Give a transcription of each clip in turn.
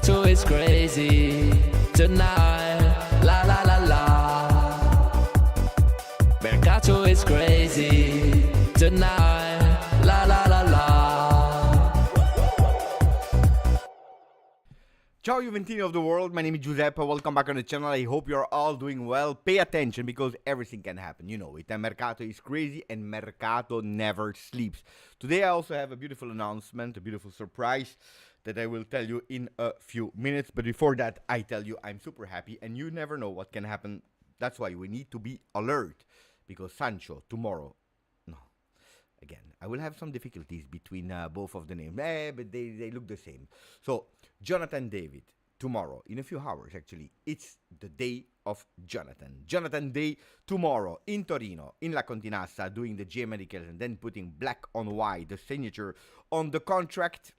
Mercato is crazy tonight, la la la la. Mercato is crazy tonight, la la la la. Ciao Juventini of the world, my name is Giuseppe, welcome back on the channel. I hope you're all doing well. Pay attention because everything can happen, you know it. And Mercato is crazy and Mercato never sleeps. Today I also have a beautiful announcement, a beautiful surprise that I will tell you in a few minutes. But before that, I tell you I'm super happy and you never know what can happen. That's why we need to be alert because Sancho tomorrow, again, I will have some difficulties between both of the names, but they look the same. So, Jonathan David, tomorrow, in a few hours actually, it's the day of Jonathan. Jonathan Day tomorrow in Torino, in La Continassa, doing the GM medicals and then putting black on white, the signature on the contract.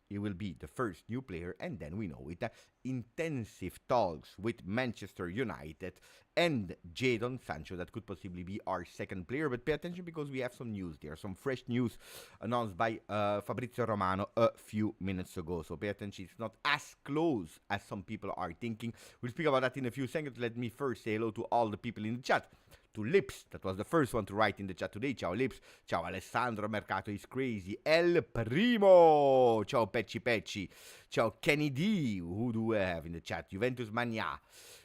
He will be the first new player, and then we know it. Intensive talks with Manchester United and Jadon Sancho. That could possibly be our second player, but pay attention because we have some news there, some fresh news announced by Fabrizio Romano a few minutes ago. So pay attention, it's not as close as some people are thinking. We'll speak about that in a few seconds. Let me first say hello to all the people in the chat. To Lips, that was the first one to write in the chat today. Ciao Lips, ciao Alessandro, Mercato is crazy. El Primo, ciao Pecci Pecci, ciao Kenny D, who do we have in the chat? Juventus Mania,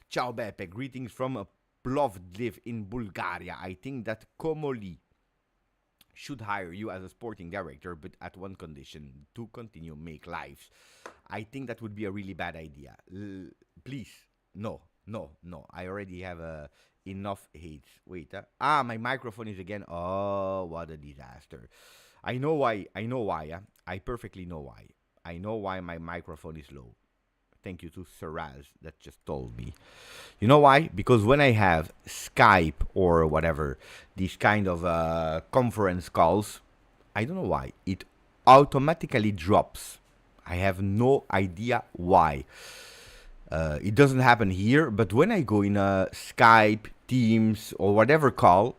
ciao Beppe, greetings from Plovdiv in Bulgaria. I think that Komoli should hire you as a sporting director, but at one condition, to continue make lives. I think that would be a really bad idea. Please, no, I already have enough hate. Wait, my microphone is again. Oh, what a disaster. I know why. I perfectly know why. I know why my microphone is low. Thank you to Saraz that just told me. You know why? Because when I have Skype or whatever, these kind of conference calls, I don't know why, it automatically drops. I have no idea why. It doesn't happen here, but when I go in a Skype, Teams, or whatever call,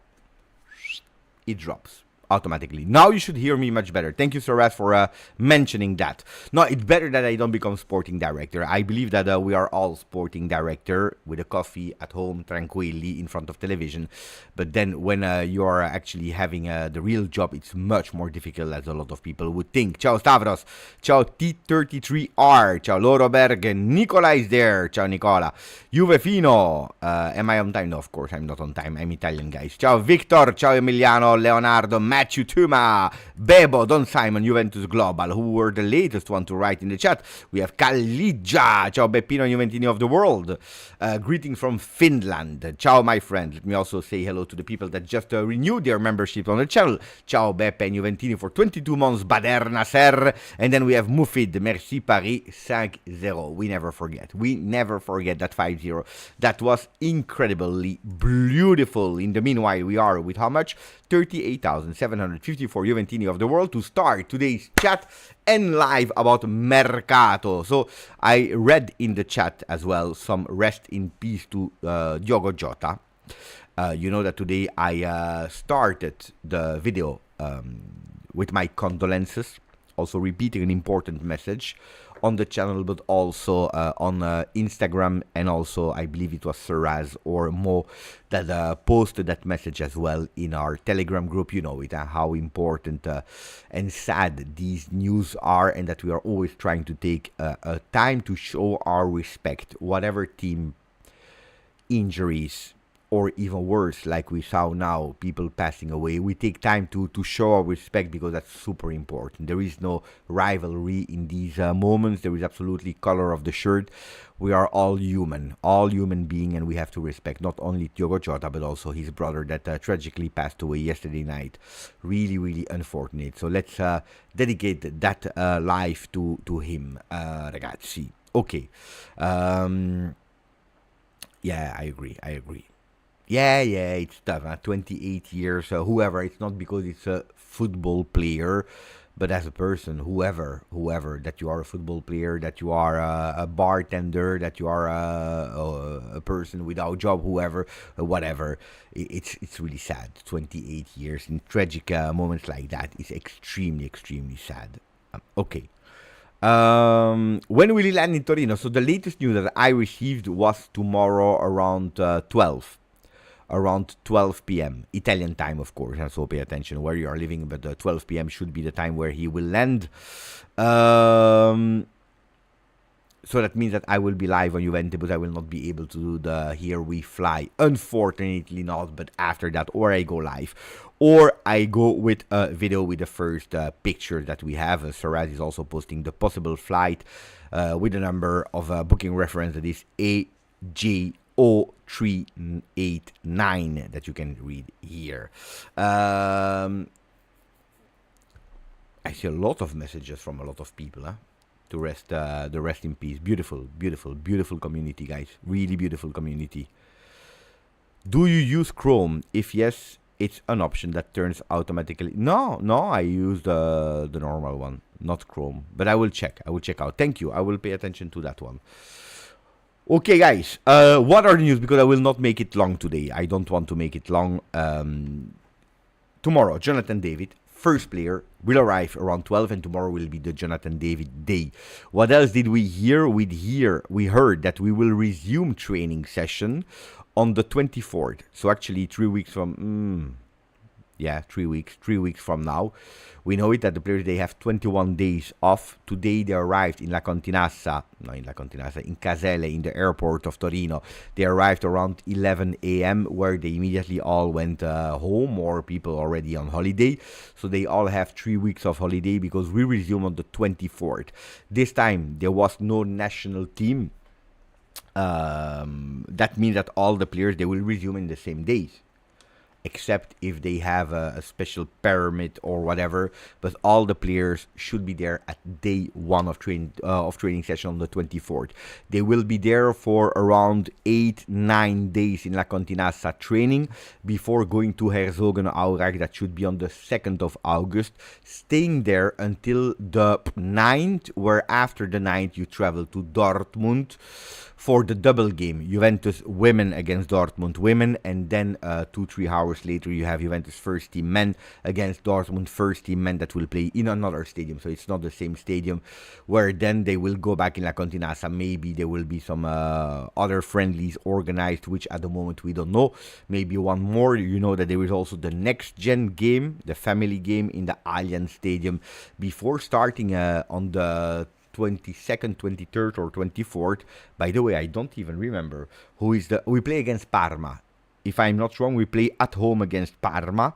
it drops automatically. Now you should hear me much better. Thank you, Saras, for mentioning that. No, it's better that I don't become sporting director. I believe that we are all sporting director with a coffee at home, tranquilly, in front of television. But then when you are actually having the real job, it's much more difficult as a lot of people would think. Ciao, Stavros. Ciao, T33R. Ciao, Loro Bergen. Nicola is there. Ciao, Nicola. Juve Fino. Am I on time? No, of course, I'm not on time. I'm Italian, guys. Ciao, Victor. Ciao, Emiliano. Leonardo. Matthew Tuma, Bebo, Don Simon, Juventus Global, who were the latest one to write in the chat. We have Calligia, ciao Beppino, Juventini of the world. Greeting from Finland. Ciao, my friend. Let me also say hello to the people that just renewed their membership on the channel. Ciao, Beppe and Juventini for 22 months. Bader Nasser. And then we have Mufid, Merci Paris 5-0. We never forget. We never forget that 5-0. That was incredibly beautiful. In the meanwhile, we are with how much? 38,754 Juventini of the world to start today's chat and live about Mercato. So I read in the chat as well some rest in peace to Diogo Jota. You know that today I started the video with my condolences, also repeating an important message on the channel, but also on Instagram, and also I believe it was Saraz or Mo that posted that message as well in our Telegram group. You know it, how important and sad these news are, and that we are always trying to take a time to show our respect, whatever team injuries, or even worse, like we saw now, people passing away. We take time to show our respect because that's super important. There is no rivalry in these moments. There is absolutely color of the shirt. We are all human beings, and we have to respect not only Diogo Jota, but also his brother that tragically passed away yesterday night. Really, really unfortunate. So let's dedicate that life to him, ragazzi. Okay. Yeah, I agree. Yeah, it's tough. 28 years, whoever. It's not because it's a football player, but as a person, whoever, that you are a football player, that you are a bartender, that you are a person without job, whoever, whatever. It's really sad. 28 years in tragic moments like that is extremely, extremely sad. Okay. When will he land in Torino? So the latest news that I received was tomorrow around 12. Around 12 p.m. Italian time, of course, and so pay attention where you are living, but 12 p.m. should be the time where he will land. So that means that I will be live on Juventus, but I will not be able to do the Here We Fly. Unfortunately not, but after that, or I go live, or I go with a video with the first picture that we have. Saraz is also posting the possible flight with the number of booking reference that is AJ0389 that you can read here. I see a lot of messages from a lot of people, huh? To rest in peace. Beautiful, beautiful, beautiful community, guys. Really beautiful community. Do you use Chrome? If yes, it's an option that turns automatically. No, I use the normal one, not Chrome. But I will check. I will check out. Thank you. I will pay attention to that one. Okay, guys. What are the news? Because I will not make it long today. I don't want to make it long. Tomorrow, Jonathan David, first player, will arrive around 12, and tomorrow will be the Jonathan David day. What else did we hear? We heard that we will resume training session on the 24th. So actually 3 weeks from... 3 weeks from now. We know it that the players, they have 21 days off. Today they arrived in in Caselle, in the airport of Torino. They arrived around 11 a.m. where they immediately all went home, or people already on holiday. So they all have 3 weeks of holiday because we resume on the 24th. This time there was no national team. That means that all the players, they will resume in the same days, except if they have a special permit or whatever. But all the players should be there at day 1 of training session on the 24th. They will be there for around 8-9 days in La Continassa training before going to Herzogenaurach. That should be on the 2nd of August, staying there until the 9th, where after the 9th you travel to Dortmund for the double game, Juventus women against Dortmund women, and then 2-3 hours later you have Juventus first team men against Dortmund first team men that will play in another stadium. So it's not the same stadium, where then they will go back in La Continassa. Maybe there will be some other friendlies organized, which at the moment we don't know. Maybe one more. You know that there is also the next gen game, the family game in the Allianz Stadium, before starting on the 22nd, 23rd, or 24th. By the way, I don't even remember who is we play against Parma. If I'm not wrong, we play at home against Parma,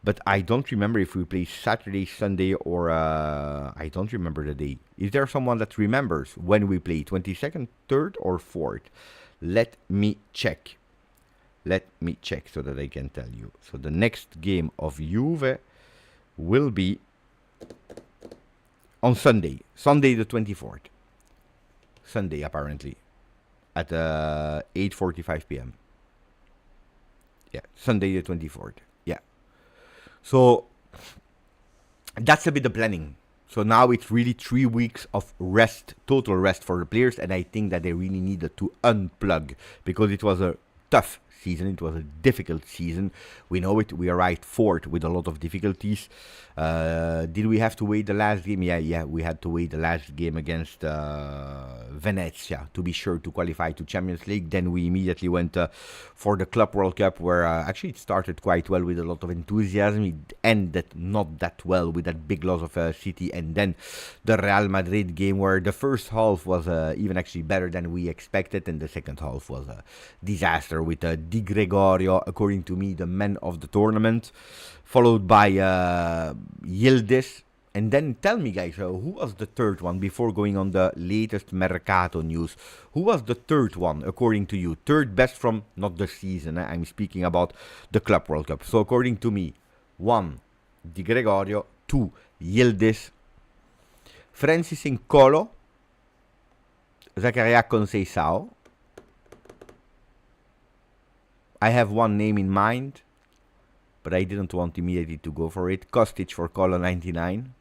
but I don't remember if we play Saturday, Sunday, or I don't remember the day. Is there someone that remembers when we play? 22nd, 3rd, or 4th? Let me check so that I can tell you. So the next game of Juve will be on Sunday the 24th. Sunday, apparently, at 8:45 p.m. Yeah, Sunday the 24th. Yeah. So that's a bit of planning. So now it's really 3 weeks of rest, total rest for the players, and I think that they really needed to unplug because it was a tough season. It was a difficult season. We know it. We arrived 4th with a lot of difficulties. Did we have to wait the last game? Yeah, we had to wait the last game against Venezia to be sure to qualify to Champions League. Then we immediately went for the Club World Cup, where actually it started quite well with a lot of enthusiasm. It ended not that well with that big loss of City, and then the Real Madrid game, where the first half was even actually better than we expected, and the second half was a disaster with Di Gregorio, according to me, the man of the tournament, followed by Yildiz. And then tell me, guys, who was the third one before going on the latest Mercato news? Who was the third one, according to you? Third best from, not the season, I'm speaking about the Club World Cup. So according to me, 1, Di Gregorio, 2, Yildiz, Francis Nkolo, Zakaria Conceicao. I have one name in mind, but I didn't want immediately to go for it. Kostic for Colo 99.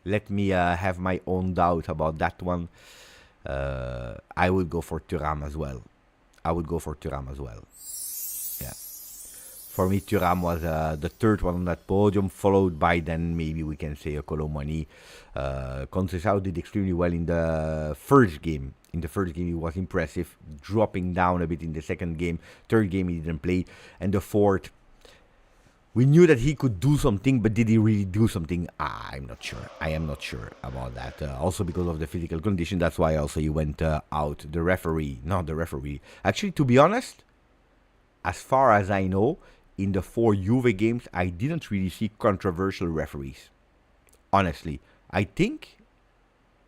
Let me have my own doubt about that one. I would go for Thuram as well. Yeah. For me, Thuram was the third one on that podium, followed by then maybe we can say a Colomani. Conceicao did extremely well in the first game. In the first game, he was impressive, dropping down a bit in the second game. Third game, he didn't play. And the fourth, we knew that he could do something, but did he really do something? I'm not sure. I am not sure about that. Also because of the physical condition, that's why also he went out. The referee, actually, to be honest, as far as I know, in the 4 Juve games, I didn't really see controversial referees. Honestly, I think,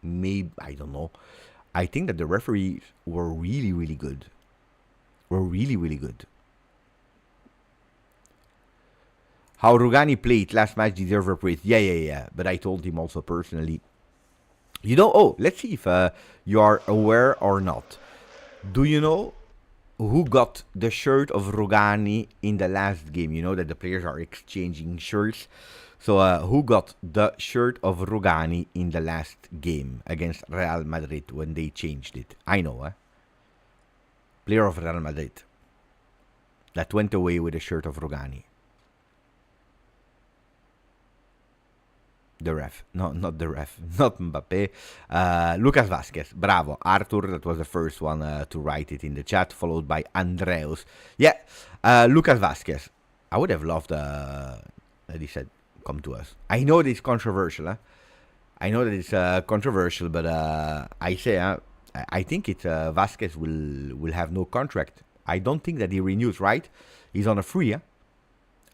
maybe, I don't know. I think that the referees were really, really good. How Rugani played last match deserves a praise. Yeah. But I told him also personally. You know, let's see if you are aware or not. Do you know who got the shirt of Rugani in the last game? You know that the players are exchanging shirts. So who got the shirt of Rugani in the last game against Real Madrid when they changed it? I know, player of Real Madrid that went away with the shirt of Rugani. The ref. No, not the ref. Not Mbappe. Lucas Vazquez. Bravo. Arthur, that was the first one to write it in the chat, followed by Andreus. Yeah, Lucas Vazquez. I would have loved that he said, come to us. I know that it's controversial. I know that it's controversial, but I say, I think Vazquez will have no contract. I don't think that he renews, right? He's on a free,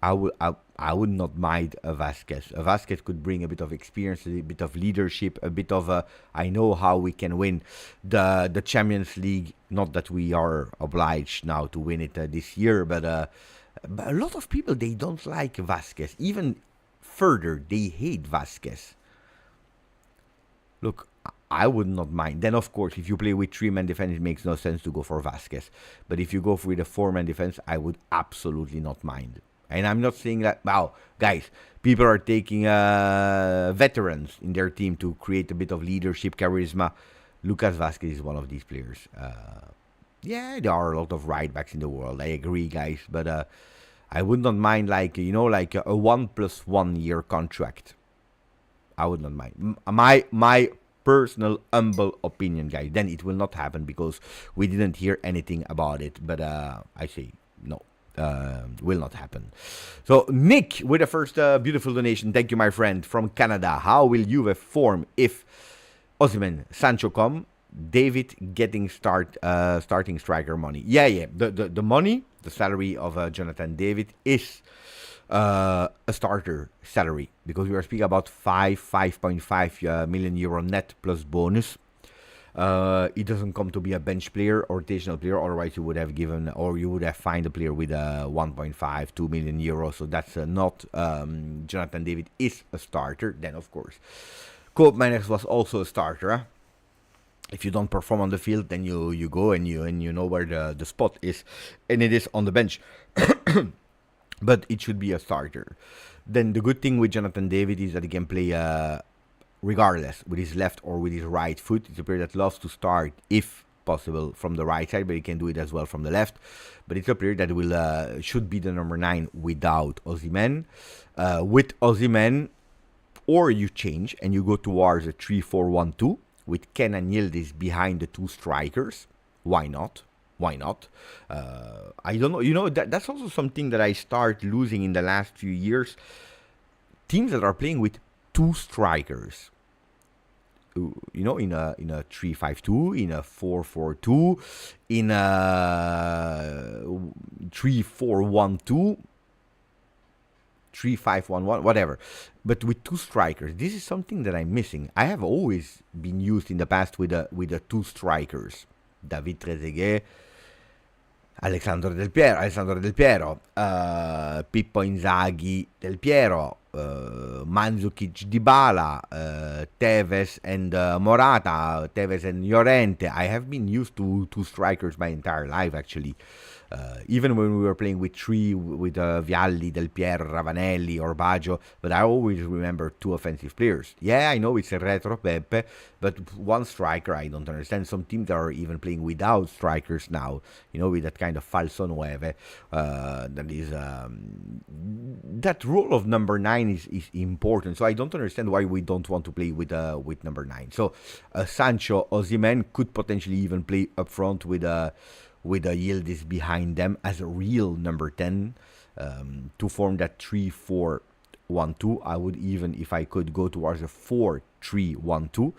I would not mind a Vazquez. A Vazquez could bring a bit of experience, a bit of leadership, a bit of I know how we can win the Champions League. Not that we are obliged now to win it this year, but a lot of people, they don't like Vazquez. Even further, they hate Vazquez. Look, I would not mind. Then, of course, if you play with 3-man defense, it makes no sense to go for Vazquez. But if you go with a 4-man defense, I would absolutely not mind. And I'm not saying that, wow, guys, people are taking veterans in their team to create a bit of leadership, charisma. Lucas Vazquez is one of these players. Yeah, there are a lot of right backs in the world. I agree, guys. But I would not mind, like a 1 + 1 year contract. I would not mind. My personal humble opinion, guys. Then it will not happen because we didn't hear anything about it. But I say no. Will not happen. So Nick with the first beautiful donation. Thank you, my friend from Canada. How will Juve form if Osimhen, Sancho come? David getting starting striker money. Yeah. The money, the salary of Jonathan David is a starter salary because we are speaking about 5.5 million euro net plus bonus. It doesn't come to be a bench player or rotational player. Otherwise, you would have given or you would have found a player with 1.5, 2 million euros. So that's not Jonathan David is a starter. Then of course, Koopmeiners was also a starter. If you don't perform on the field, then you go and you know where the spot is, and it is on the bench. But it should be a starter. Then the good thing with Jonathan David is that he can play regardless, with his left or with his right foot. It's a player that loves to start, if possible, from the right side, but he can do it as well from the left. But it's a player that will should be the number 9 without Osimhen. With Osimhen, or you change and you go towards a 3-4-1-2 with Ken and Yildiz behind the 2 strikers. Why not? I don't know. You know, that's also something that I start losing in the last few years. Teams that are playing with 2 strikers. You know, in a 3-5-2, in a 4-4-2, in a 3-4-1-2, 3-5-1-1, whatever. But with 2 strikers, this is something that I'm missing. I have always been used in the past with the 2 strikers. David Trezeguet, Alessandro Del Piero, Pippo Inzaghi Del Piero, Mandzukic Dybala, Tevez and Morata, Tevez and Llorente. I have been used to 2 strikers my entire life, actually. Even when we were playing with three, with Vialli, Del Piero, Ravanelli, or Baggio, but I always remember two offensive players. Yeah, I know it's a retro Pepe, but one striker, I don't understand. Some teams are even playing without strikers now, with that kind of falso nueve. That is, that role of number 9 is important. So I don't understand why we don't want to play with number 9. So Sancho, Osimhen could potentially even play up front with Yildiz behind them as a real number 10 to form that 3-4-1-2. I would even, if I could, go towards a 4-3-1-2.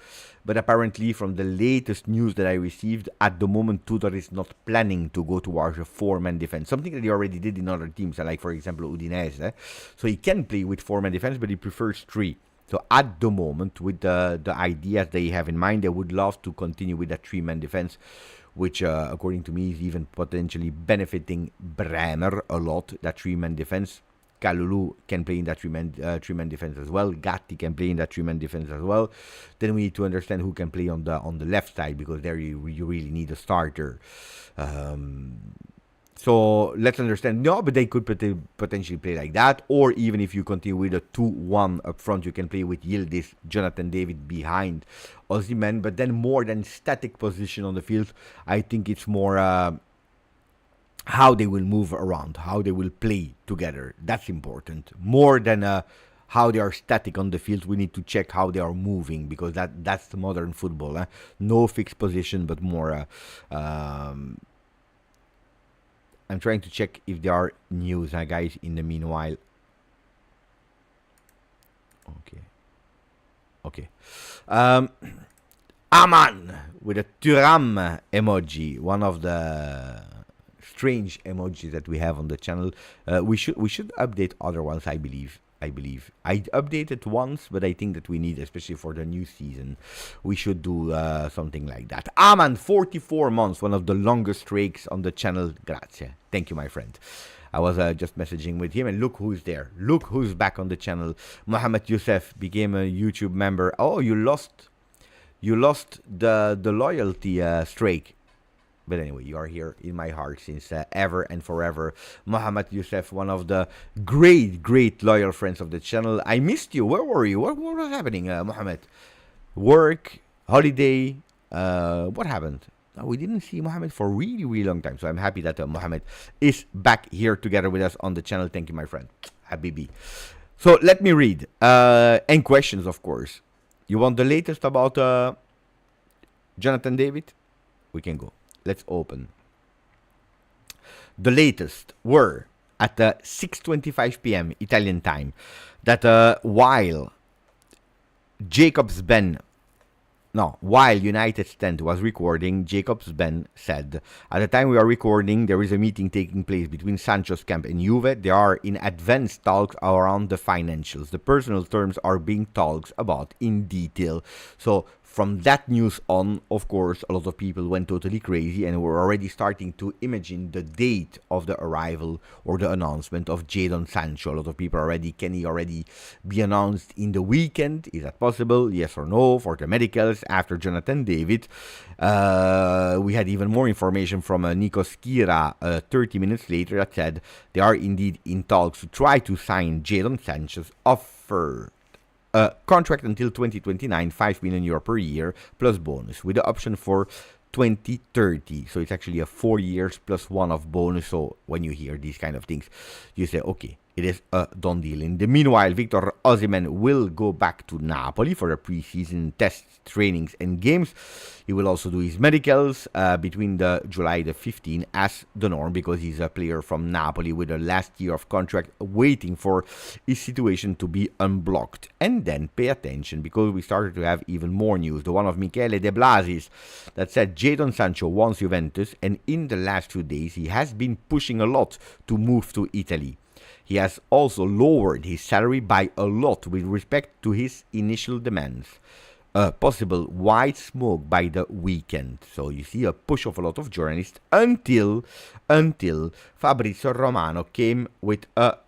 But apparently, from the latest news that I received, at the moment, Tudor is not planning to go towards a 4-man defense. Something that he already did in other teams, like, for example, Udinese. So he can play with 4-man defense, but he prefers 3. So at the moment, with the ideas they have in mind, they would love to continue with that 3-man defense, which, according to me, is even potentially benefiting Bremer a lot, that 3-man defense. Kalulu can play in that 3-man defense as well. Gatti can play in that 3-man defense as well. Then we need to understand who can play on the left side, because there you really need a starter. So let's understand. No, but they could potentially play like that. Or even if you continue with a 2-1 up front, you can play with Yildiz, Jonathan David behind Osimhen. But then more than static position on the field, I think it's more how they will move around, how they will play together. That's important. More than how they are static on the field, we need to check how they are moving, because that's the modern football. No fixed position, but more... I'm trying to check if there are news, guys, in the meanwhile. Okay. Aman with a Thuram emoji, one of the strange emojis that we have on the channel. We should update other ones, I believe. I updated once, but I think that we need, especially for the new season, we should do something like that. Aman, 44 months, one of the longest streaks on the channel. Grazie. Thank you, my friend. I was just messaging with him, and look who's there. Look who's back on the channel. Mohamed Youssef became a YouTube member. Oh, you lost the loyalty streak. But anyway, you are here in my heart since ever and forever. Mohamed Youssef, one of the great loyal friends of the channel. I missed you. Where were you? What was happening, Mohamed? Work, holiday, what happened? We didn't see Mohamed for a really long time. So I'm happy that Mohamed is back here together with us on the channel. Thank you, my friend. Habibi. So let me read. And questions, of course. You want the latest about Jonathan David? We can go. Let's open. The latest were at 6:25 p.m. Italian time that while United Stand was recording, Jacobs Ben said, at the time we are recording, there is a meeting taking place between Sancho's camp and Juve. They are in advanced talks around the financials. The personal terms are being talked about in detail. So from that news on, of course, a lot of people went totally crazy and were already starting to imagine the date of the arrival or the announcement of Jadon Sancho. A lot of people can he already be announced in the weekend? Is that possible? Yes or no? For the medicals after Jonathan David. We had even more information from Nico Schira 30 minutes later that said they are indeed in talks to try to sign Jadon Sancho's offer. Contract until 2029, 5 million euro per year plus bonus with the option for 2030. So it's actually a 4 years plus one of bonus. So when you hear these kind of things, you say, okay, it is a done deal. In the meanwhile, Victor Osimhen will go back to Napoli for the preseason tests, trainings, and games. He will also do his medicals between July the 15th as the norm, because he's a player from Napoli with a last year of contract waiting for his situation to be unblocked. And then pay attention, because we started to have even more news. The one of Michele De Blasis that said Jadon Sancho wants Juventus, and in the last few days he has been pushing a lot to move to Italy. He has also lowered his salary by a lot with respect to his initial demands. Possible white smoke by the weekend. So you see a push of a lot of journalists until Fabrizio Romano came with a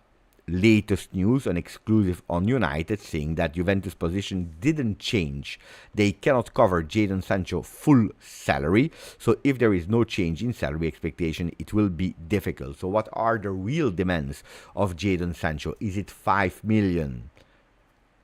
latest news, an exclusive on United, saying that Juventus' position didn't change. They cannot cover Jadon Sancho full salary, so if there is no change in salary expectation, it will be difficult. So what are the real demands of Jadon Sancho? Is it 5 million?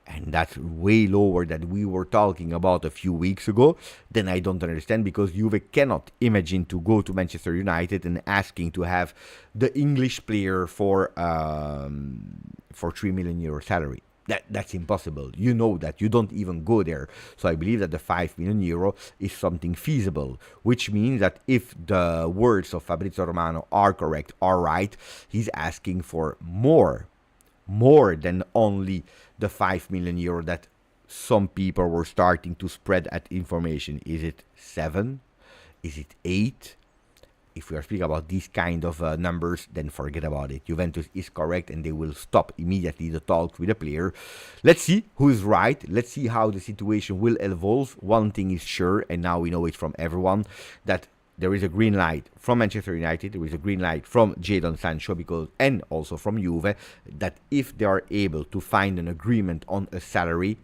And that's way lower than we were talking about a few weeks ago. Then I don't understand, because Juve cannot imagine to go to Manchester United and asking to have the English player for 3 million euro salary. That's impossible. You know that. You don't even go there. So I believe that the 5 million euro is something feasible, which means that if the words of Fabrizio Romano are correct, are right, he's asking for more than only the 5 million euro that some people were starting to spread at information. Is it 7? Is it 8? If we are speaking about these kind of numbers, then forget about it. Juventus is correct, and they will stop immediately the talks with the player. Let's see who is right. Let's see how the situation will evolve. One thing is sure, and now we know it from everyone, that there is a green light from Manchester United, there is a green light from Jadon Sancho, and also from Juve, that if they are able to find an agreement on a salary,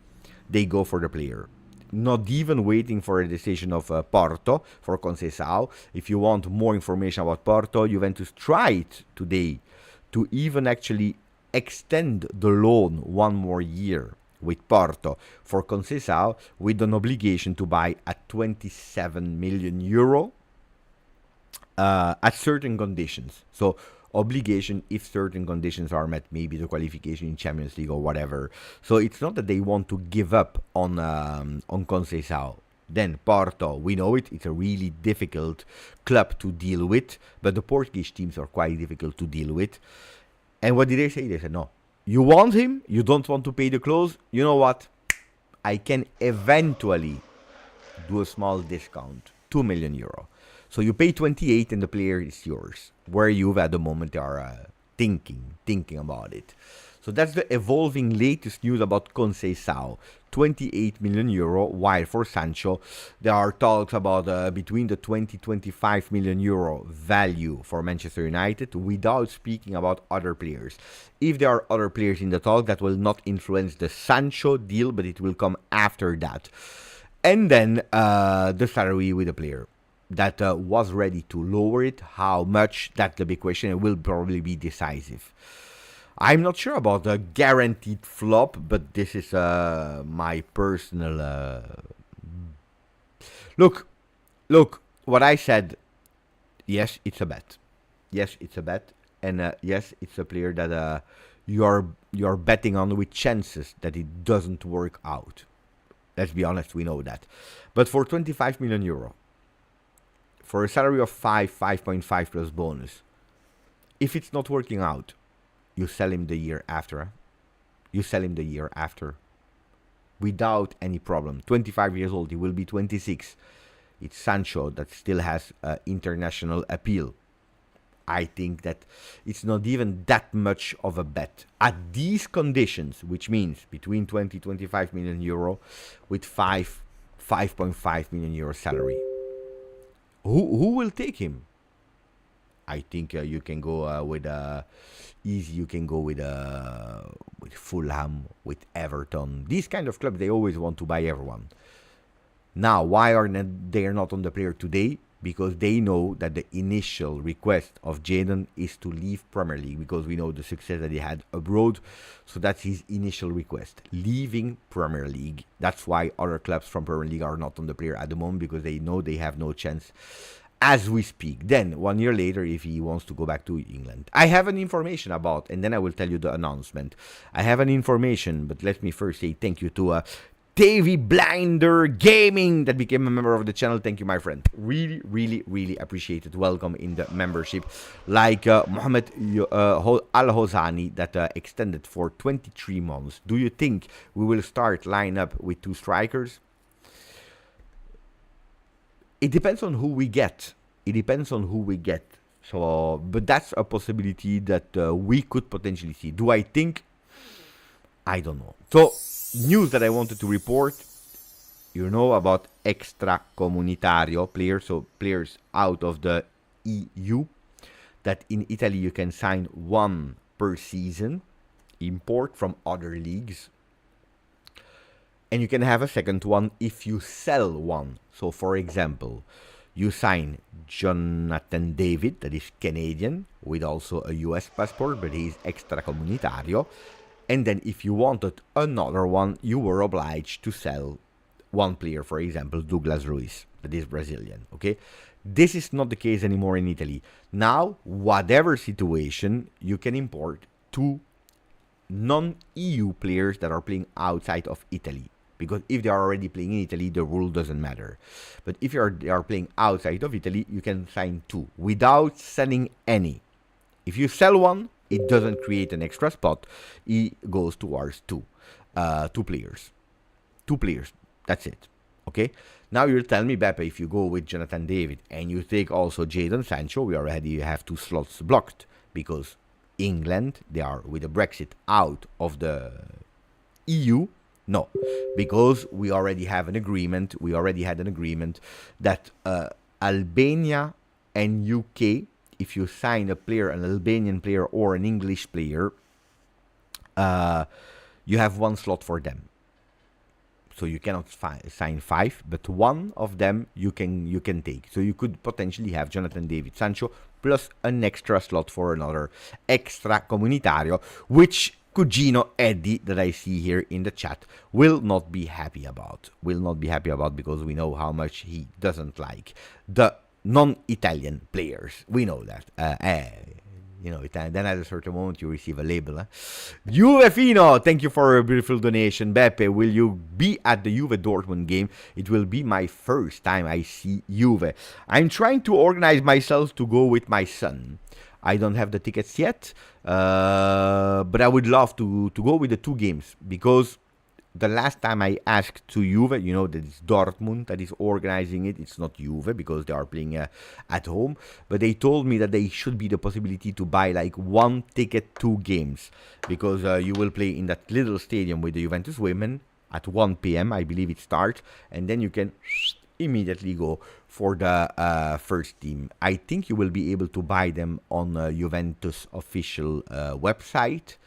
they go for the player. Not even waiting for a decision of Porto for Conceicao. If you want more information about Porto, Juventus tried today to even actually extend the loan one more year with Porto for Conceicao, with an obligation to buy at 27 million euro. At certain conditions. So obligation if certain conditions are met, maybe the qualification in Champions League or whatever. So it's not that they want to give up on Conceicao. Then Porto, we know it. It's a really difficult club to deal with, but the Portuguese teams are quite difficult to deal with. And what did they say? They said, no, you want him, you don't want to pay the clause. You know what? I can eventually do a small discount, 2 million euro. So you pay 28 and the player is yours. Where Juve at the moment are thinking about it. So that's the evolving latest news about Conceicao. 28 million euro, while for Sancho, there are talks about between the 20-25 million euro value for Manchester United, without speaking about other players. If there are other players in the talk, that will not influence the Sancho deal, but it will come after that. And then the salary with the player. That was ready to lower it. How much? That's the big question. It will probably be decisive. I'm not sure about the guaranteed flop, but this is my personal... Look, what I said, yes, it's a bet. Yes, it's a bet. And yes, it's a player that you're betting on with chances that it doesn't work out. Let's be honest, we know that. But for 25 million euro, for a salary of 5.5 plus bonus, if it's not working out, you sell him the year after. You sell him the year after. Without any problem. 25 years old, he will be 26. It's Sancho that still has international appeal. I think that it's not even that much of a bet. At these conditions, which means between 20-25 million euro with 5.5 million euro salary. Who will take him? I think you can go with easy. You can go with Fulham, with Everton. These kind of clubs, they always want to buy everyone. Now, why are they not on the player today? Because they know that the initial request of Jadon is to leave Premier League, because we know the success that he had abroad. So that's his initial request, leaving Premier League. That's why other clubs from Premier League are not on the player at the moment, because they know they have no chance as we speak. Then 1 year later, if he wants to go back to England, I have an information about, and then I will tell you the announcement. I have an information, but let me first say thank you to TV Blinder Gaming that became a member of the channel. Thank you, my friend. Really appreciate it. Welcome in the membership. Like Mohammed Al-Hosani that extended for 23 months. Do you think we will start line up with 2 strikers? It depends on who we get. So, but that's a possibility that we could potentially see. Do I think? I don't know. So, news that I wanted to report, you know about extracomunitario players, so players out of the EU, that in Italy you can sign 1 per season. import from other leagues. And you can have a second one if you sell one. So, for example, you sign Jonathan David, that is Canadian, with also a US passport, but he's extracomunitario. And then if you wanted another one, you were obliged to sell one player, for example, Douglas Luiz, that is Brazilian, okay? This is not the case anymore in Italy. Now, whatever situation, you can import 2 non-EU players that are playing outside of Italy. Because if they are already playing in Italy, the rule doesn't matter. But if they are playing outside of Italy, you can sign 2 without selling any. If you sell one, it doesn't create an extra spot. It goes towards 2 players. 2 players. That's it. Okay? Now you'll tell me, Beppe, if you go with Jonathan David and you take also Jadon Sancho, we already have 2 slots blocked. Because England, they are with the Brexit out of the EU. No, because we already have an agreement. We already had an agreement that Albania and UK, if you sign a player, an Albanian player or an English player, you have 1 slot for them. So you cannot sign 5, but 1 of them you can take. So you could potentially have Jonathan David Sancho plus an extra slot for another extracomunitario, which Cugino Eddie, that I see here in the chat, will not be happy about. Because we know how much he doesn't like the non-Italian players. We know that. Then at a certain moment you receive a label. Juvefino, thank you for a beautiful donation. Beppe, will you be at the Juve Dortmund game? It will be my first time I see Juve. I'm trying to organize myself to go with my son. I don't have the tickets yet, but I would love to go with the 2 games, because the last time I asked to Juve, you know that it's Dortmund that is organizing it. It's not Juve because they are playing at home, but they told me that there should be the possibility to buy like 1 ticket, 2 games, because you will play in that little stadium with the Juventus women at 1 p.m. I believe it starts, and then you can immediately go for the first team. I think you will be able to buy them on Juventus official website.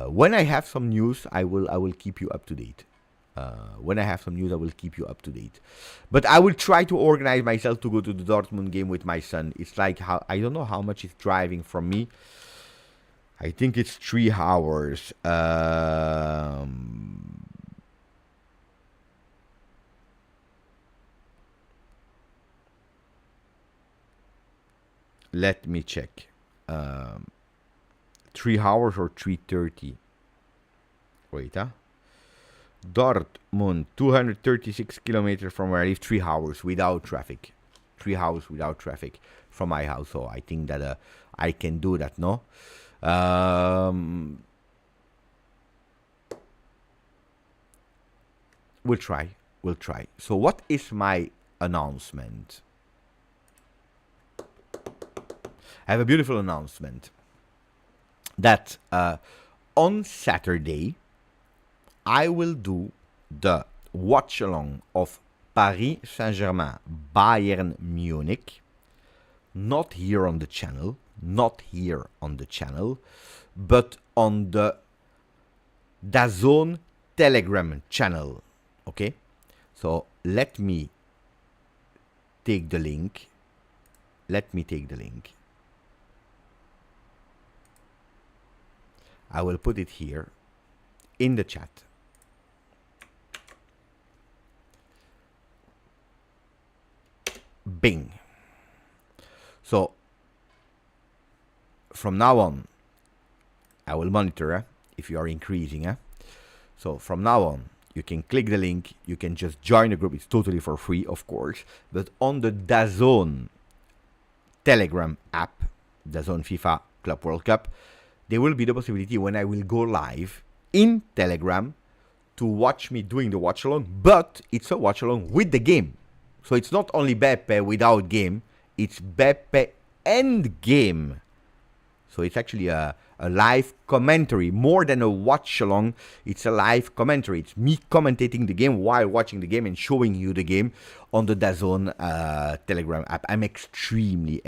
When I have some news, I will keep you up to date. But I will try to organize myself to go to the Dortmund game with my son. It's like, I don't know how much it's driving from me. I think it's 3 hours. Let me check. 3 hours or 3:30? Wait, Dortmund, 236 kilometers from where I live. 3 hours without traffic. 3 hours without traffic from my house. So I think that I can do that, no? We'll try. So what is my announcement? I have a beautiful announcement that on Saturday I will do the watch along of Paris Saint-Germain Bayern Munich, not here on the channel, but on the DAZN Telegram channel. Okay, so let me take the link. I will put it here in the chat. Bing. So from now on, I will monitor if you are increasing. So from now on, you can click the link. You can just join the group. It's totally for free, of course. But on the DAZN Telegram app, DAZN FIFA Club World Cup, there will be the possibility when I will go live in Telegram to watch me doing the watch along, but it's a watch along with the game. So it's not only Beppe without game, it's Beppe and game. So it's actually a a live commentary. More than a watch along, it's a live commentary. It's me commentating the game while watching the game and showing you the game on the DAZN Telegram app. I'm extremely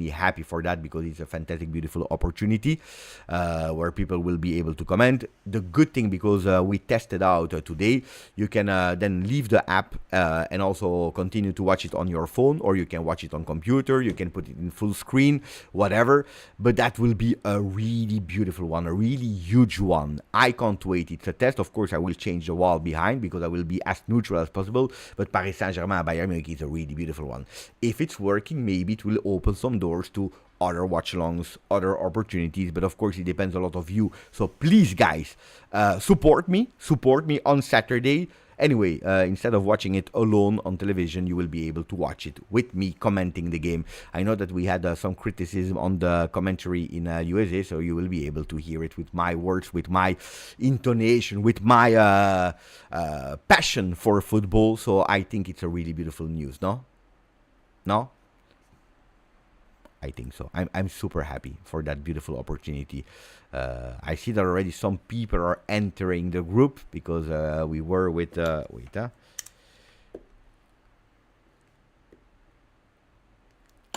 happy for that, because it's a fantastic, beautiful opportunity where people will be able to comment. The good thing, because we tested out today, you can then leave the app and also continue to watch it on your phone, or you can watch it on computer, you can put it in full screen, whatever. But that will be a really beautiful one, a really huge one. I can't wait. It's a test. Of course, I will change the wall behind, because I will be as neutral as possible. But Paris Saint-Germain, Bayern Munich is a really beautiful one. If it's working, maybe it will open some doors to other watch-alongs, other opportunities. But of course, it depends a lot of you. So please, guys, support me on Saturday. Anyway, instead of watching it alone on television, you will be able to watch it with me commenting the game. I know that we had some criticism on the commentary in USA, so you will be able to hear it with my words, with my intonation, with my passion for football. So I think it's a really beautiful news, no? No? I think so. I'm super happy for that beautiful opportunity. I see that already some people are entering the group, because we were with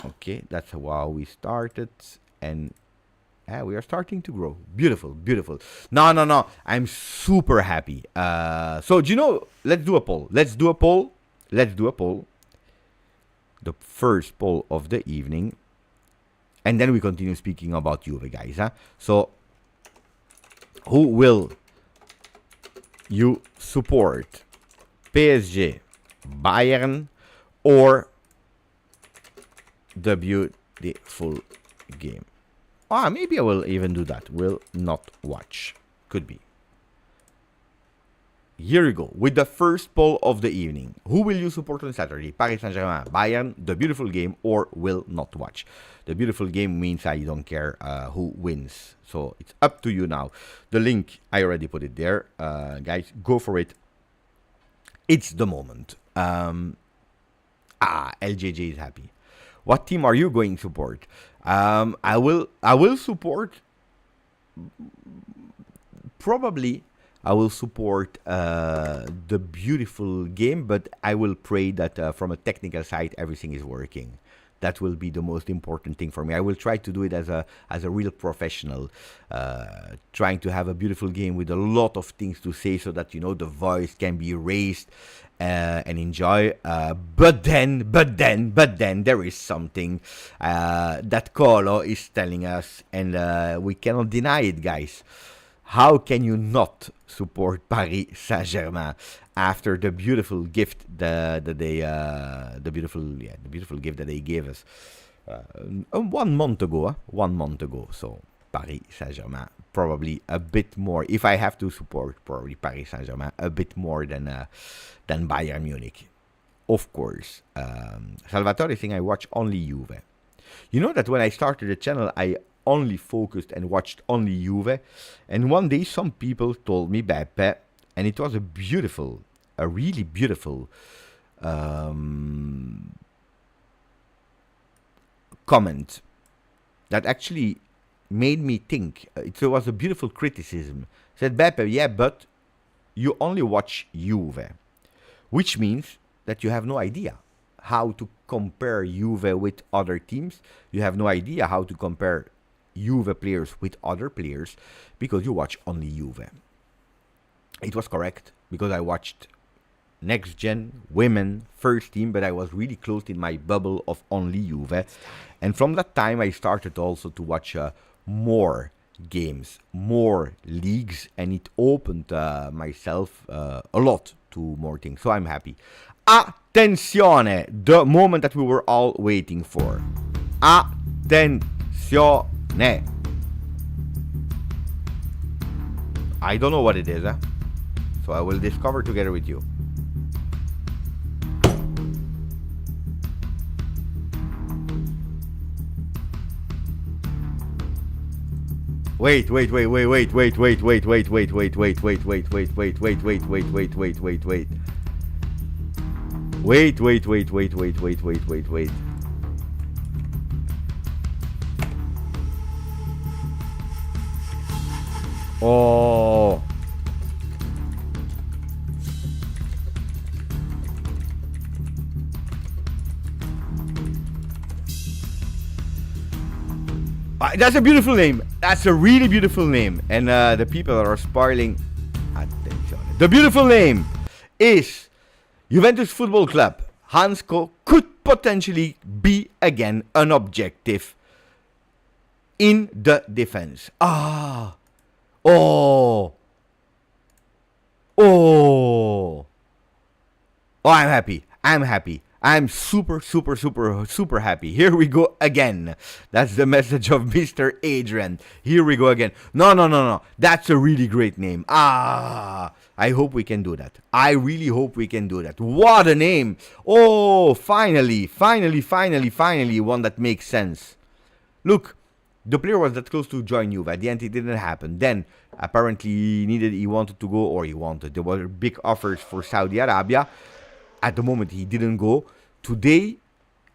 okay, that's how we started, and we are starting to grow. Beautiful. No, I'm super happy. So do you know, let's do a poll. The first poll of the evening. And then we continue speaking about Juve, guys. So, who will you support? PSG, Bayern, or the beautiful game? Maybe I will even do that. Will not watch. Could be. Here we go, with the first poll of the evening. Who will you support on Saturday? Paris Saint-Germain, Bayern, the beautiful game, or will not watch? The beautiful game means I don't care who wins. So it's up to you now. The link, I already put it there. Guys, go for it. It's the moment. LJJ is happy. What team are you going to support? I will support, probably, I will support the beautiful game, but I will pray that from a technical side, everything is working. That will be the most important thing for me. I will try to do it as a real professional, trying to have a beautiful game with a lot of things to say, so that, you know, the voice can be raised and enjoy. But then there is something that Colo is telling us, and we cannot deny it, guys. How can you not support Paris Saint-Germain after the beautiful gift that the beautiful gift that they gave us 1 month ago? 1 month ago. So Paris Saint-Germain, probably a bit more. If I have to support, probably Paris Saint-Germain a bit more than Bayern Munich, of course. Salvatore saying I watch only Juve. You know that when I started the channel, I only focused and watched only Juve, and one day some people told me Beppe, and it was a really beautiful comment that actually made me think. It was a beautiful criticism. Said Beppe, yeah, but you only watch Juve, which means that you have no idea how to compare Juve with other teams. You have no idea how to compare Juve players with other players, because you watch only Juve. It was correct, because I watched Next Gen, Women, First Team, but I was really closed in my bubble of only Juve. And from that time I started also to watch more games, more leagues, and it opened myself a lot to more things. So I'm happy. Attenzione! The moment that we were all waiting for. Attenzione! I don't know what it is, so I will discover together with you. Wait. Wait. Oh. That's a beautiful name. That's a really beautiful name. And the people are spoiling. Attention. The beautiful name is Juventus Football Club. Hancko could potentially be again an objective in the defense. Ah. Oh. Oh. Oh, I'm happy. I'm happy. I'm super happy. Here we go again. That's the message of Mr. Adrian. Here we go again. No. That's a really great name. Ah, I hope we can do that. I really hope we can do that. What a name. Oh, finally, one that makes sense. Look, the player was that close to join Juve. At the end, it didn't happen. Then, apparently, he wanted to go, there were big offers for Saudi Arabia. At the moment, he didn't go. Today,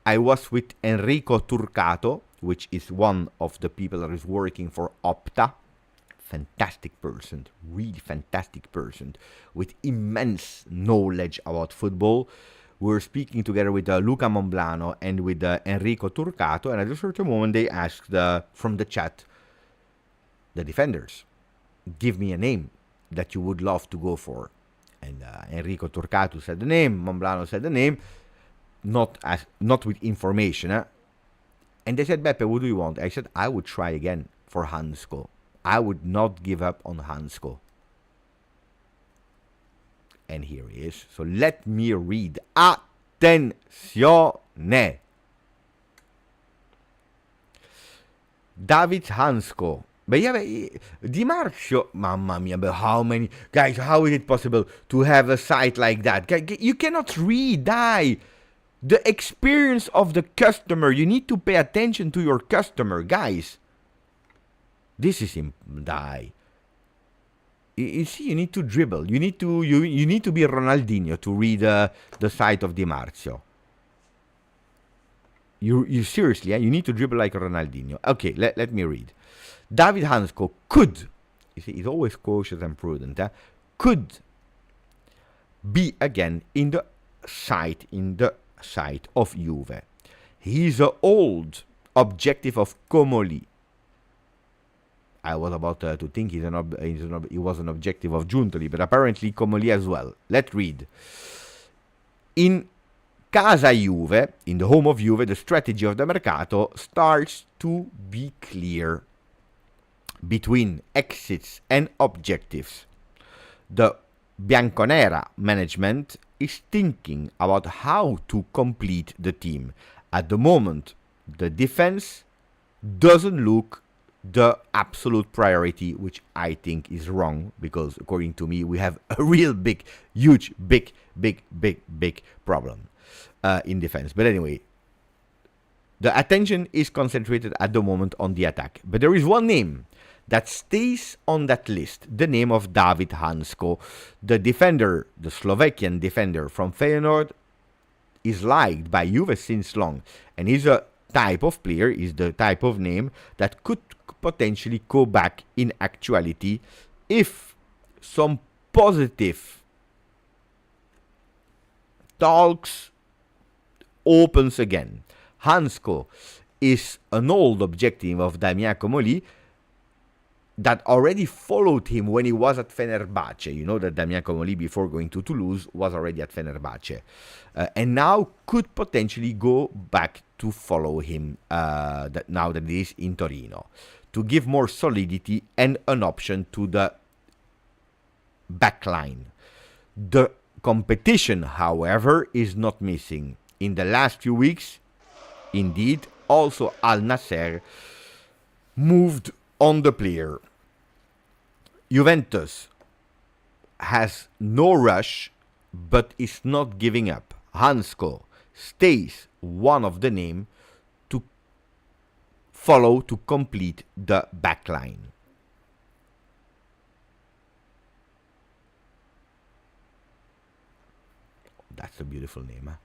I was with Enrico Turcato, which is one of the people that is working for Opta. Fantastic person, really fantastic person, with immense knowledge about football. We were speaking together with Luca Monblano and with Enrico Turcato, and at a certain moment, they asked from the chat, the defenders, give me a name that you would love to go for. And Enrico Turcato said the name, Monblano said the name, not with information. And they said, Beppe, what do you want? I said, I would try again for Hancko. I would not give up on Hancko. And here he is. So let me read. Attenzione. David Hancko. But yeah, Di Marzio, mamma mia, but how many, guys, how is it possible to have a site like that? You cannot read, the experience of the customer. You need to pay attention to your customer, guys. This is him, You see, you need to dribble. You need to be Ronaldinho to read the site of Di Marzio. You seriously, you need to dribble like Ronaldinho. Okay, let me read. David Hancko could, you see, he's always cautious and prudent, could be again in the site of Juve. He's an old objective of Comoli. I was about to think he was an objective of Giuntoli, but apparently Comoli as well. Let's read. In Casa Juve, in the home of Juve, the strategy of the Mercato starts to be clear. Between exits and objectives, the Bianconera management is thinking about how to complete the team. At the moment, the defense doesn't look the absolute priority, which I think is wrong, because according to me, we have a real big problem in defense. But anyway, the attention is concentrated at the moment on the attack. But there is one name that stays on that list, the name of David Hancko. The defender, the Slovakian defender from Feyenoord, is liked by Juve since long. And he's a type of player, is the type of name that could potentially go back in actuality if some positive talks opens again. Hancko is an old objective of Damien Comoli that already followed him when he was at Fenerbahce. You know that Damien Comoli, before going to Toulouse, was already at Fenerbahce. And now could potentially go back to follow him now that he is in Torino, to give more solidity and an option to the backline. The competition, however, is not missing. In the last few weeks, indeed, also Al Nassr moved on the player. Juventus has no rush, but is not giving up. Hancko stays one of the name to follow to complete the backline. That's a beautiful name, huh?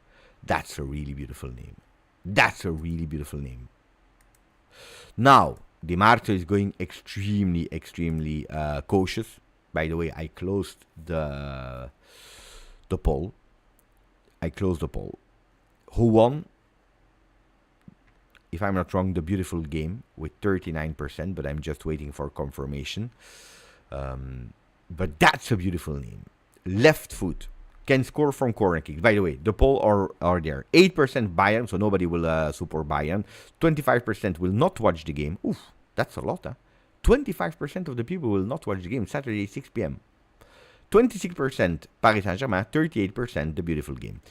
That's a really beautiful name. Now, Di Marzio is going extremely, extremely cautious. By the way, I closed the poll. Who won? If I'm not wrong, the beautiful game with 39%, but I'm just waiting for confirmation. But that's a beautiful name. Left foot. Can score from corner kicks. By the way, the poll are there. 8% Bayern, so nobody will support Bayern. 25% will not watch the game. Oof, that's a lot, huh? 25% of the people will not watch the game Saturday, 6 p.m. 26% Paris Saint-Germain, 38% the beautiful game.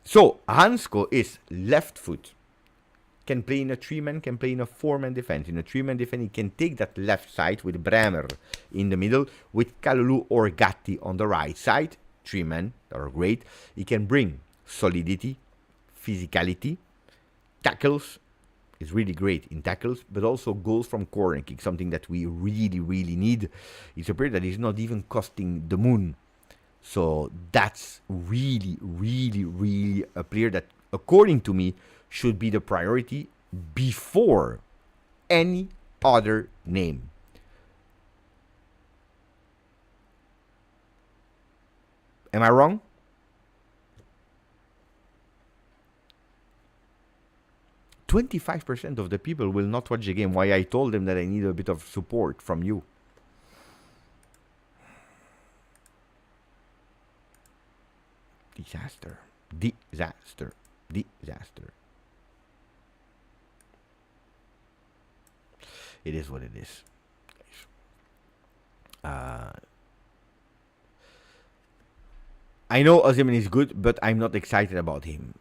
So, Hancko is left foot. Can play in a 3-man, can play in a 4-man defense. In a 3-man defense, he can take that left side with Bremer in the middle, with Kalulu or Gatti on the right side. 3-men that are great. He can bring solidity, physicality, tackles. Is really great in tackles, but also goals from corner kick, something that we really, really need. It's a player that is not even costing the moon. So that's really, really, really a player that, according to me, should be the priority before any other name. Am I wrong? %25% of the people will not watch the game. Why I told them that I need a bit of support from you. Disaster. Disaster. Disaster. It is what it is. I know Osimhen is good, but I'm not excited about him.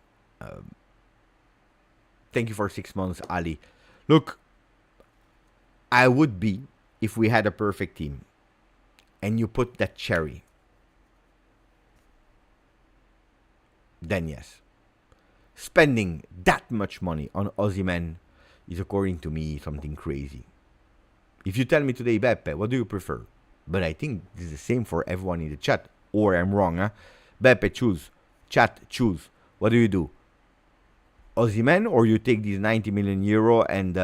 Thank you for 6 months, Ali. Look, I would be if we had a perfect team. And you put that cherry. Then yes. Spending that much money on Osimhen is, according to me, something crazy. If you tell me today, Beppe, what do you prefer? But I think this is the same for everyone in the chat. Or I'm wrong, huh? Beppe, choose. Chat, choose. What do you do? Osimhen, or you take these 90 million euro and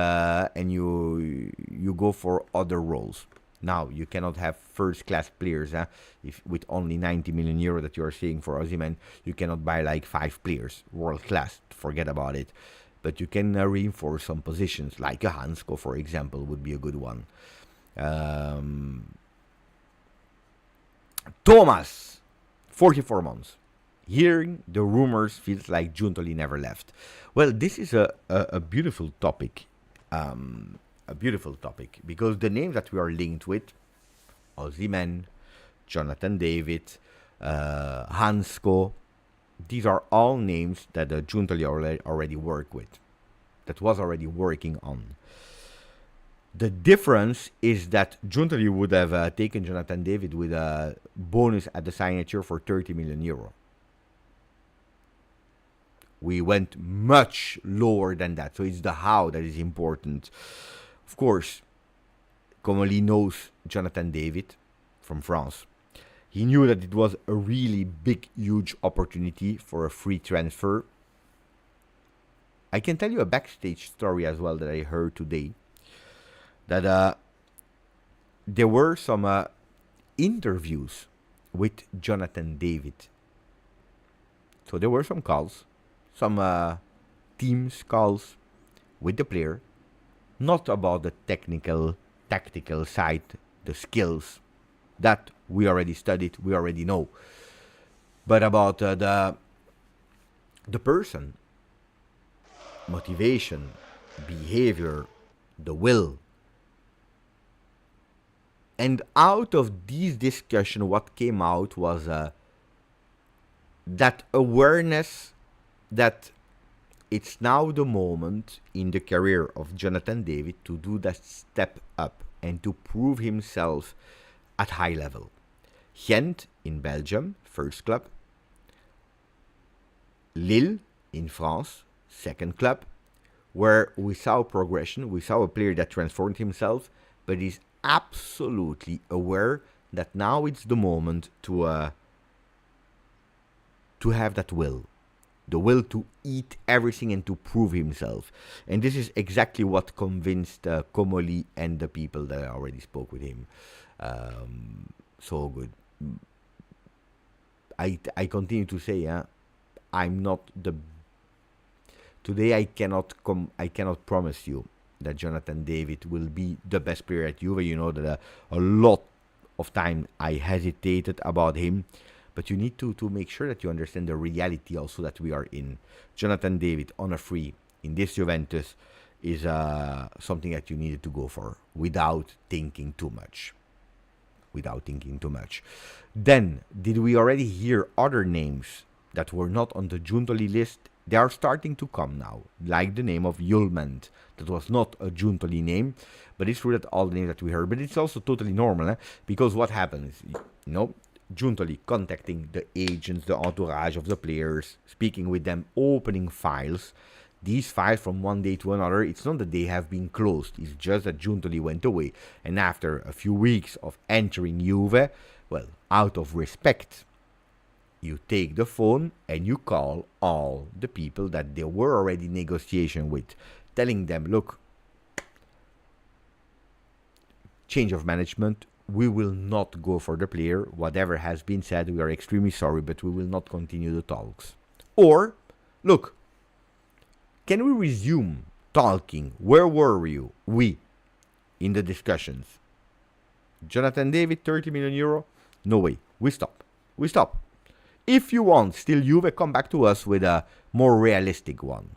you go for other roles? Now, you cannot have first-class players, huh? If with only 90 million euro that you are saying for Osimhen, you cannot buy like 5 players, world-class. Forget about it. But you can reinforce some positions, like a Hancko, for example, would be a good one. Thomas, 44 months. Hearing the rumors feels like Giuntoli never left. Well, this is a beautiful topic. A beautiful topic. Because the names that we are linked with, Osimhen, Jonathan David, Hancko, these are all names that Giuntoli already worked with. That was already working on. The difference is that Giuntoli would have taken Jonathan David with a bonus at the signature for 30 million euro. We went much lower than that. So it's the how that is important. Of course, Comoli knows Jonathan David from France. He knew that it was a really big, huge opportunity for a free transfer. I can tell you a backstage story as well that I heard today. That there were some interviews with Jonathan David. So there were some calls, some teams calls with the player, not about the technical, tactical side, the skills that we already studied, we already know, but about the person, motivation, behavior, the will. And out of this discussion, what came out was that awareness that it's now the moment in the career of Jonathan David to do that step up and to prove himself at high level. Ghent in Belgium, first club. Lille in France, second club, where we saw progression, we saw a player that transformed himself, but is absolutely aware that now it's the moment to have that will, the will to eat everything and to prove himself. And this is exactly what convinced Comoli and the people that I already spoke with him. So good. I continue to say, I'm not the. Today I cannot promise you that Jonathan David will be the best player at Juve. You know that a lot of time I hesitated about him, but you need to make sure that you understand the reality also that we are in. Jonathan David on a free in this Juventus is something that you needed to go for without thinking too much. Then, did we already hear other names that were not on the Giuntoli list? They are starting to come now, like the name of Yulman. That was not a Giuntoli name, but it's true that all the names that we heard. But it's also totally normal, because what happens, Giuntoli contacting the agents, the entourage of the players, speaking with them, opening files. These files from one day to another, it's not that they have been closed. It's just that Giuntoli went away. And after a few weeks of entering Juve, well, out of respect, you take the phone and you call all the people that they were already in negotiation with, telling them, look, change of management, we will not go for the player. Whatever has been said, we are extremely sorry, but we will not continue the talks. Or, look, can we resume talking? Where were we in the discussions? Jonathan David, 30 million euro? No way. We stop. If you want still Juve, come back to us with a more realistic one.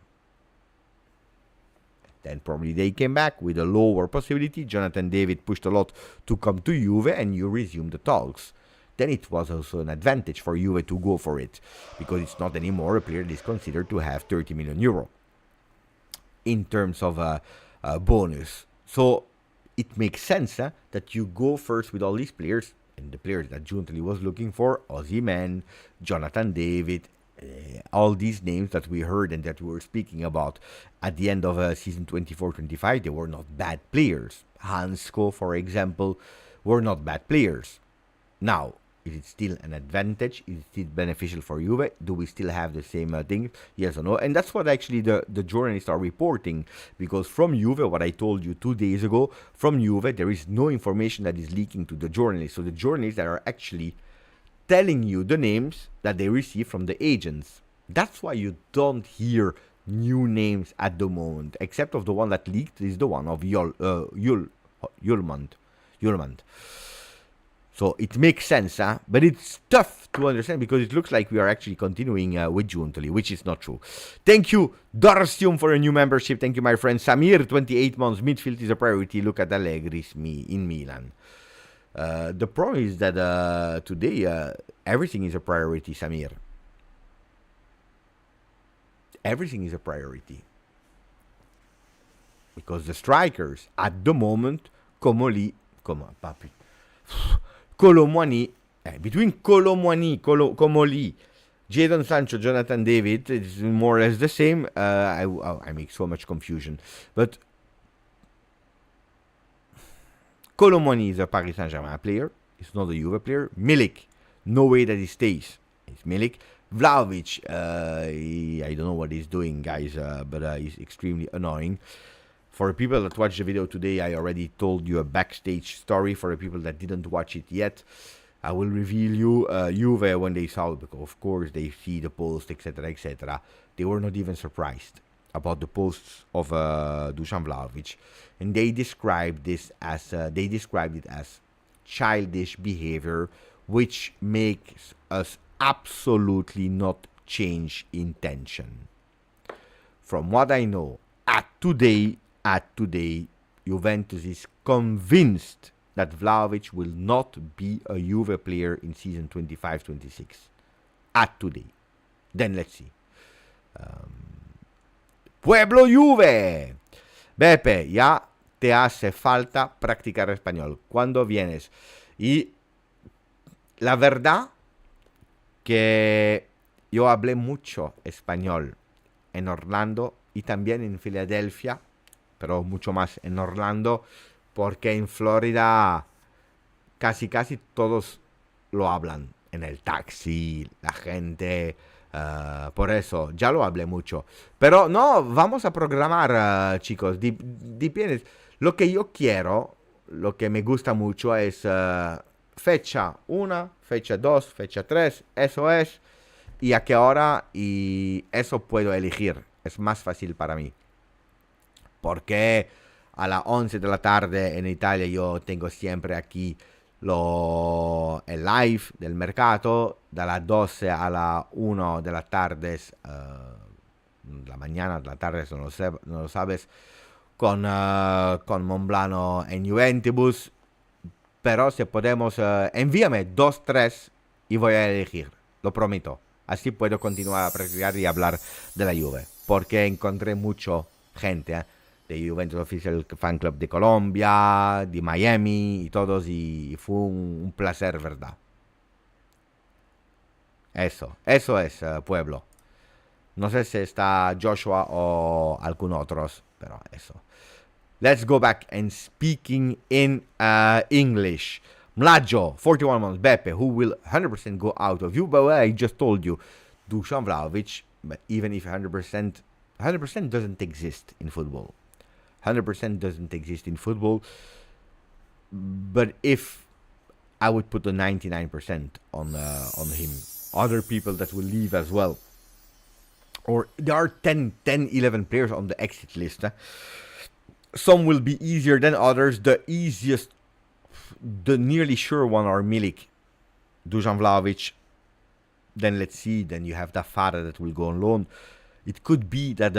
Then probably they came back with a lower possibility. Jonathan David pushed a lot to come to Juve, and you resume the talks. Then it was also an advantage for Juve to go for it, because it's not anymore a player that is considered to have 30 million euro in terms of a bonus. So it makes sense that you go first with all these players, and the players that Giuntoli was looking for, Osimhen, Jonathan David, all these names that we heard and that we were speaking about at the end of season 24-25, they were not bad players. Hancko, for example, were not bad players. Now, is it still an advantage? Is it still beneficial for Juve? Do we still have the same thing? Yes or no? And that's what actually the journalists are reporting. Because from Juve, what I told you 2 days ago, from Juve, there is no information that is leaking to the journalists. So the journalists that are actually telling you the names that they receive from the agents. That's why you don't hear new names at the moment. Except of the one that leaked is the one of Yulman. So it makes sense, but it's tough to understand because it looks like we are actually continuing with Giuntoli, which is not true. Thank you, Dorstium, for a new membership. Thank you, my friend. Samir, 28 months. Midfield is a priority. Look at Allegri in Milan. The problem is that today everything is a priority, Samir. Everything is a priority. Because the strikers, at the moment, Comoli, Colomwani, between Comoli, Jadon Sancho, Jonathan David, it's more or less the same. I make so much confusion. But Colomwani is a Paris Saint-Germain player. It's not a Juve player. Milik, no way that he stays. It's Milik. Vlahovic, I don't know what he's doing, guys, but he's extremely annoying. For the people that watched the video today, I already told you a backstage story. For the people that didn't watch it yet, I will reveal you Juve when they saw it, because of course they see the post, etc., etc. They were not even surprised about the posts of Dusan Vlahovic, and they described it as childish behavior, which makes us absolutely not change intention. From what I know, at today, Juventus is convinced that Vlahovic will not be a Juve player in season 25-26. At today. Then let's see. Pueblo Juve. Beppe, ya te hace falta practicar español. ¿Cuándo vienes? Y la verdad que yo hablé mucho español en Orlando y también en Filadelfia, pero mucho más en Orlando, porque en Florida casi todos lo hablan. en el taxi, la gente. Por eso, ya lo hablé mucho. Pero no, vamos a programar, chicos. Depende. Lo que yo quiero, lo que me gusta mucho es fecha 1, fecha 2, fecha 3. Eso es. Y a qué hora. Y eso puedo elegir. Es más fácil para mí. Porque a las 11 de la tarde en Italia yo tengo siempre aquí el live del mercato, de las 12 a las 1 de la tarde, la mañana, de la tarde, no lo sabes, con Monblano en Juventus. Pero si podemos, envíame 2, 3 y voy a elegir, lo prometo. Así puedo continuar a practicar y hablar de la Juve. Porque encontré mucha gente, de Juventus Official Fan Club de Colombia, de Miami y todos, y fue un placer, ¿verdad? Eso es, pueblo. No sé si está Joshua o algún otros, pero eso. Let's go back and speaking in English. Mlađo, 41 months, Beppe, who will 100% go out of you, but I just told you, Dusan Vlahovic, but even if 100% doesn't exist in football. 100% doesn't exist in football. But if I would put a 99% on him, other people that will leave as well. Or there are 10, 11 players on the exit list. Some will be easier than others. The easiest, the nearly sure one are Milik, Dusan Vlahovic. Then let's see. Then you have Dafara that will go on loan. It could be that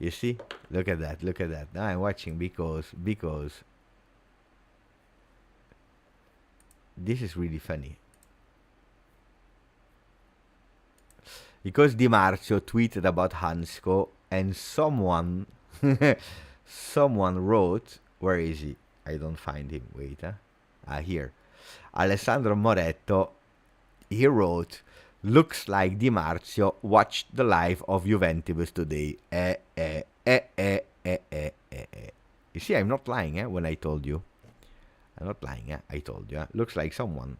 you see, look at that. Now I'm watching because this is really funny. Because Di Marzio tweeted about Hancko and someone wrote, where is he? I don't find him. Wait, here. Alessandro Moretto, he wrote, looks like Di Marzio watched the live of Juventus today. You see, I'm not lying, when I told you. I'm not lying, I told you. Looks like someone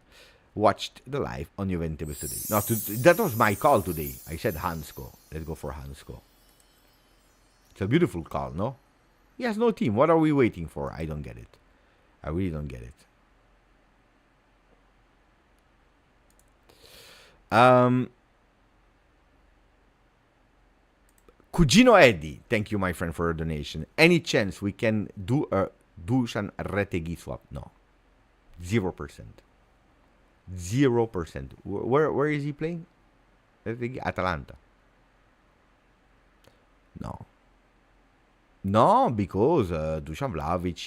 watched the live on Juventus today. No, that was my call today. I said Hancko. Let's go for Hancko. It's a beautiful call, no? He has no team. What are we waiting for? I don't get it. I really don't get it. Cugino Eddie, thank you, my friend, for a donation. Any chance we can do a Dusan Retegui swap? No. 0%. 0%. Where is he playing? Atalanta. No, because Dusan Vlahovic,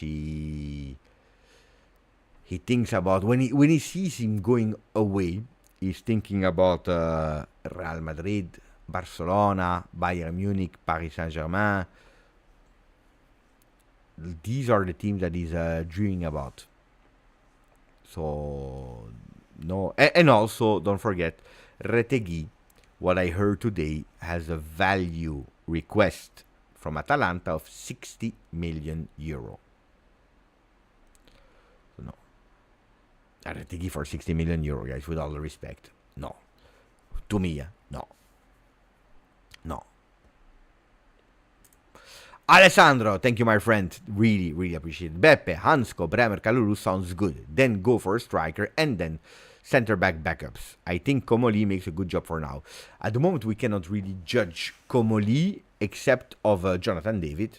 he thinks about, when he sees him going away, he's thinking about Real Madrid, Barcelona, Bayern Munich, Paris Saint-Germain. These are the teams that he's dreaming about. So, no. And also, don't forget, Retegui, what I heard today, has a value request from Atalanta of 60 million euro. So, no. Retegui for 60 million euro, guys, with all the respect. No. To me, no. No. Alessandro, thank you, my friend. Really, really appreciate it. Beppe, Hancko, Bremer, Kalulu sounds good. Then go for a striker and then center back backups. I think Comoli makes a good job for now. At the moment, we cannot really judge Comoli except of Jonathan David.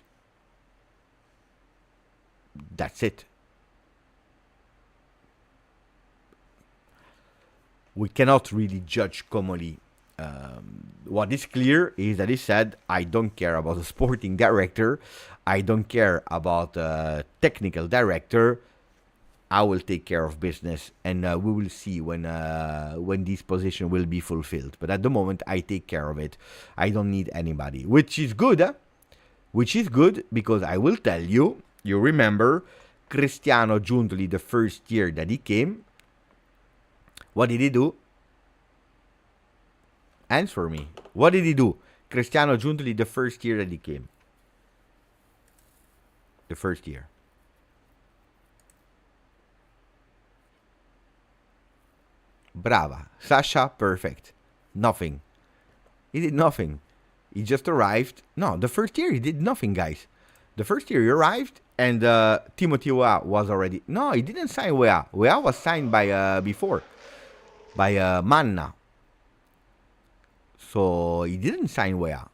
That's it. We cannot really judge Comoli. What is clear is that he said, I don't care about the sporting director. I don't care about the technical director. I will take care of business, and we will see when this position will be fulfilled. But at the moment, I take care of it. I don't need anybody, which is good. Which is good, because I will tell you, you remember Cristiano Giuntoli, the first year that he came, what did he do? Answer me. What did he do? Cristiano Giuntoli, the first year that he came. The first year. Brava. Sasha, perfect. Nothing. He did nothing. He just arrived. No, the first year he did nothing, guys. The first year he arrived and Timothy Weah was already... No, he didn't sign Weah. Weah was signed by before. By Manna. So he didn't sign Weah.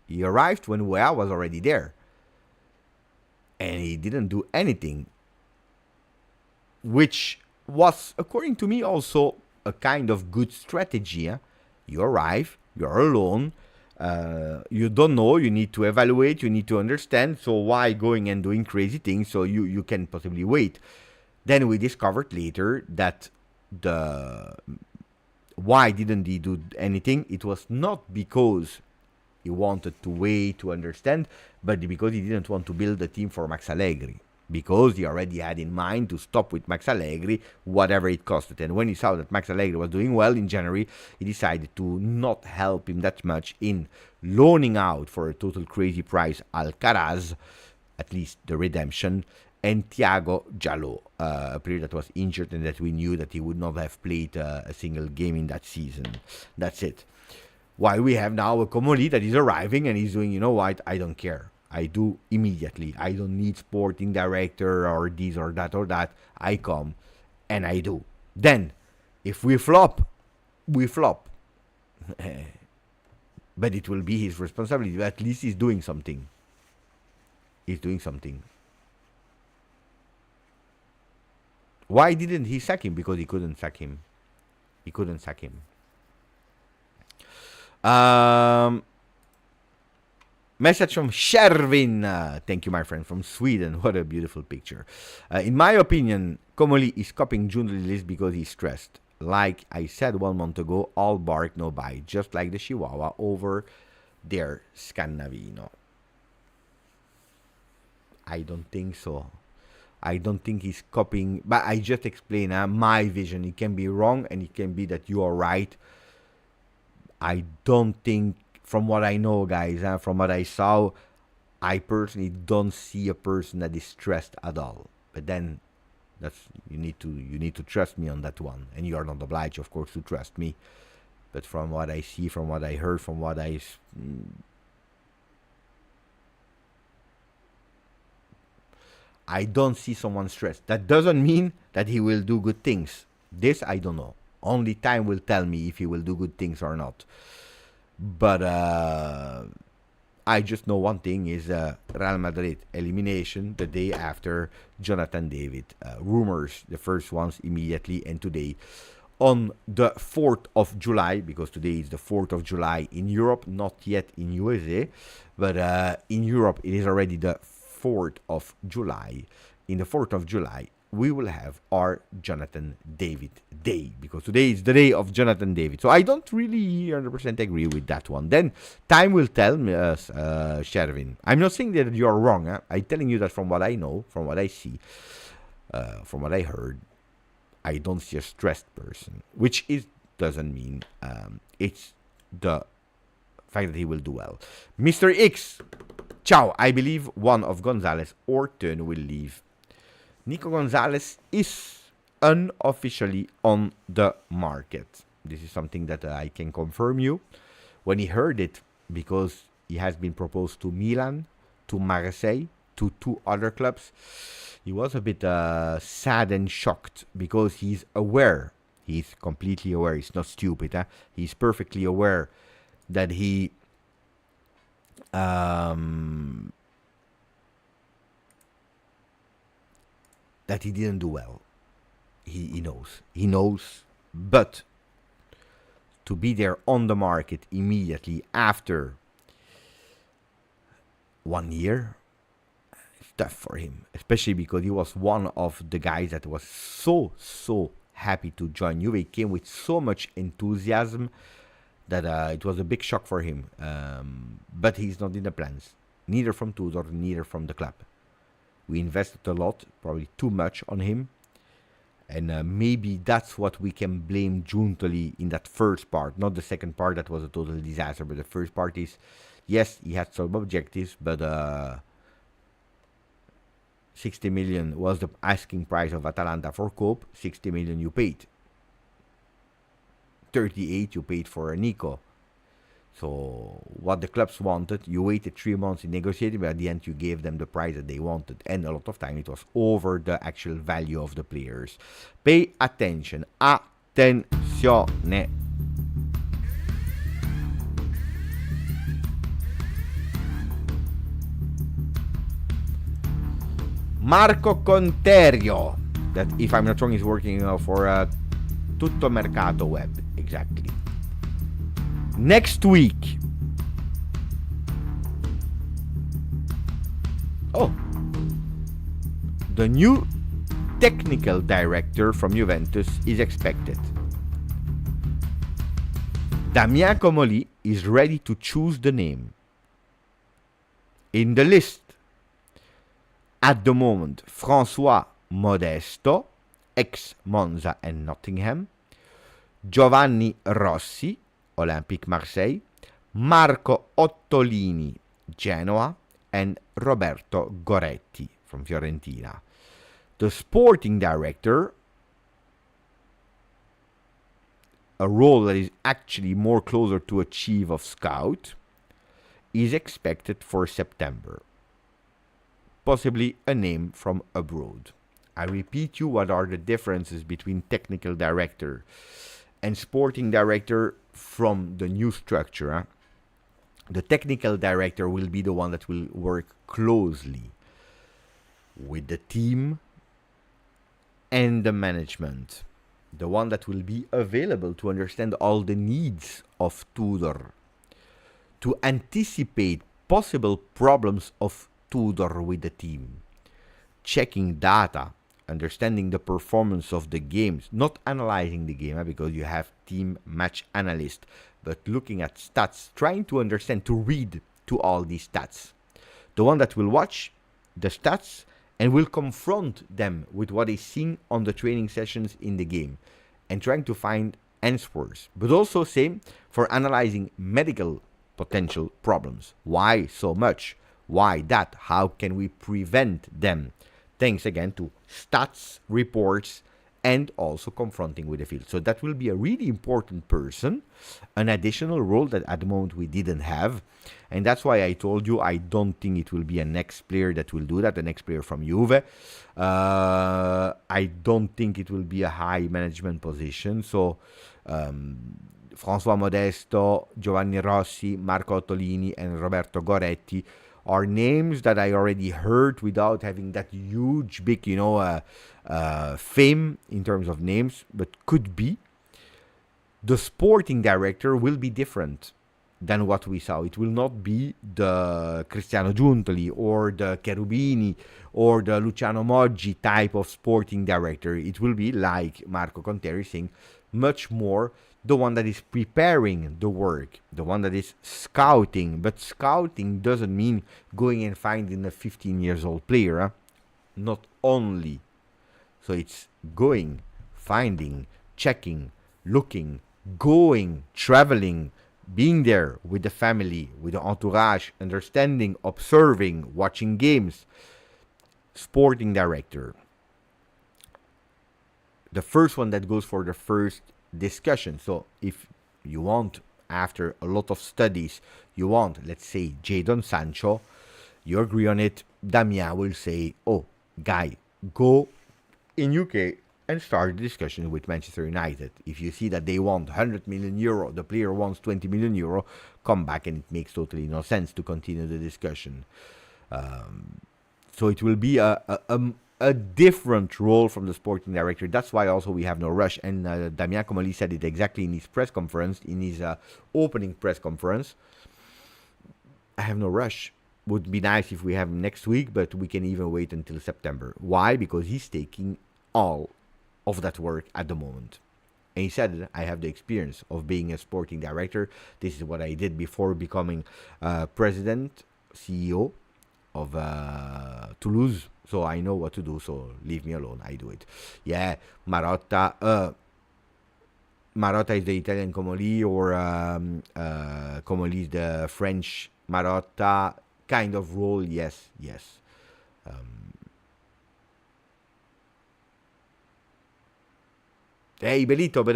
He arrived when Weah was already there. And he didn't do anything. Which was, according to me, also a kind of good strategy. You arrive, you're alone, you don't know, you need to evaluate, you need to understand, so why going and doing crazy things, so you can possibly wait. Then we discovered later that why didn't he do anything? It was not because he wanted to wait to understand, but because he didn't want to build a team for Max Allegri. Because he already had in mind to stop with Max Allegri, whatever it costed. And when he saw that Max Allegri was doing well in January, he decided to not help him that much in loaning out for a total crazy price Alcaraz, at least the redemption, and Thiago Jallo, a player that was injured and that we knew that he would not have played a single game in that season. That's it. While we have now a Comoli that is arriving and he's doing, you know what, I don't care. I do immediately. I don't need sporting director or this or that or that. I come and I do. Then, if we flop, we flop. But it will be his responsibility. At least he's doing something. He's doing something. Why didn't he sack him? Because he couldn't sack him. He couldn't sack him. Message from Shervin. Thank you, my friend, from Sweden. What a beautiful picture. In my opinion, Comoli is copying Giuntoli list because he's stressed. Like I said 1 month ago, all bark, no bite. Just like the Chihuahua over there, Scannavino. I don't think so. I don't think he's copying. But I just explain my vision. It can be wrong and it can be that you are right. I don't think... From what I know, guys, from what I saw, I personally don't see a person that is stressed at all. But then, that's you need to trust me on that one, and you are not obliged, of course, to trust me. But from what I see, from what I heard, from what I don't see someone stressed. That doesn't mean that he will do good things. This I don't know. Only time will tell me if he will do good things or not. But I just know one thing is Real Madrid elimination the day after Jonathan David. Rumors, the first ones immediately, and today on the 4th of July, because today is the 4th of July in Europe, not yet in USA, but in Europe it is already the 4th of July. In the 4th of July, we will have our Jonathan David Day, because today is the day of Jonathan David. So I don't really 100% agree with that one. Then time will tell me, Shervin. I'm not saying that you're wrong. I'm telling you that from what I know, from what I see, from what I heard, I don't see a stressed person, which doesn't mean it's the fact that he will do well. Mr. X, ciao. I believe one of Gonzalez or Turn will leave. Nico Gonzalez is unofficially on the market. This is something that I can confirm you. When he heard it, because he has been proposed to Milan, to Marseille, to 2 other clubs, he was a bit sad and shocked, because he's aware. He's completely aware. He's not stupid. He's perfectly aware that he... that he didn't do well. He knows. He knows. But to be there on the market immediately after 1 year, it's tough for him. Especially because he was one of the guys that was so happy to join Juve. He came with so much enthusiasm that it was a big shock for him. But he's not in the plans. Neither from Tudor, neither from the club. We invested a lot, probably too much on him. And maybe that's what we can blame Giuntoli in that first part, not the second part that was a total disaster. But the first part is, yes, he had some objectives, but 60 million was the asking price of Atalanta for Cope. 60 million you paid. 38 you paid for Nico. So what the clubs wanted, you waited 3 months in negotiating, but at the end you gave them the price that they wanted. And a lot of time it was over the actual value of the players. Pay attention. Attenzione. Marco Conterio, that if I'm not wrong is working for Tutto Mercato Web. Exactly. Next week. The new technical director from Juventus is expected. Damien Comolli is ready to choose the name. In the list, at the moment, François Modesto, ex-Monza and Nottingham, Giovanni Rossi, Olympique Marseille, Marco Ottolini, Genoa, and Roberto Goretti from Fiorentina. The sporting director, a role that is actually more closer to a chief of scout, is expected for September. Possibly a name from abroad. I repeat you what are the differences between technical director and sporting director from the new structure. The technical director will be the one that will work closely with the team and the management. The one that will be available to understand all the needs of Tudor, to anticipate possible problems of Tudor with the team, checking data, understanding the performance of the games, not analyzing the game because you have team match analyst, but looking at stats, trying to understand, to read to all these stats. The one that will watch the stats and will confront them with what is seen on the training sessions in the game and trying to find answers. But also same for analyzing medical potential problems. Why so much? Why that? How can we prevent them? Thanks again to stats, reports, and also confronting with the field. So that will be a really important person, an additional role that at the moment we didn't have. And that's why I told you I don't think it will be a next player that will do that, the next player from Juve. I don't think it will be a high management position. So François Modesto, Giovanni Rossi, Marco Ottolini, and Roberto Goretti are names that I already heard without having that huge, big, fame in terms of names, but could be. The sporting director will be different than what we saw. It will not be the Cristiano Giuntoli or the Cherubini or the Luciano Moggi type of sporting director. It will be, like Marco Conterio saying, much more the one that is preparing the work, the one that is scouting. But scouting doesn't mean going and finding a 15 years old player. Not only. So it's going, finding, checking, looking, going, traveling, being there with the family, with the entourage, understanding, observing, watching games. Sporting director. The first one that goes for the first discussion. So if you want, after a lot of studies, you want, let's say, Jadon Sancho, you agree on it, Damien will say, oh, guy, go in UK and start the discussion with Manchester United. If you see that they want 100 million euro, the player wants 20 million euro, come back, and it makes totally no sense to continue the discussion. So it will be a different role from the sporting director. That's why also we have no rush. And Damien Comolli said it exactly in his press conference, in his opening press conference. I have no rush. Would be nice if we have him next week, but we can even wait until September. Why? Because he's taking all of that work at the moment. And he said, I have the experience of being a sporting director. This is what I did before becoming president, CEO of Toulouse, So I know what to do, so leave me alone. I do it. Yeah, Marotta. Marotta is the Italian Comoli, or Comoli is the French Marotta kind of role. Yes, yes. Hey, Belito, but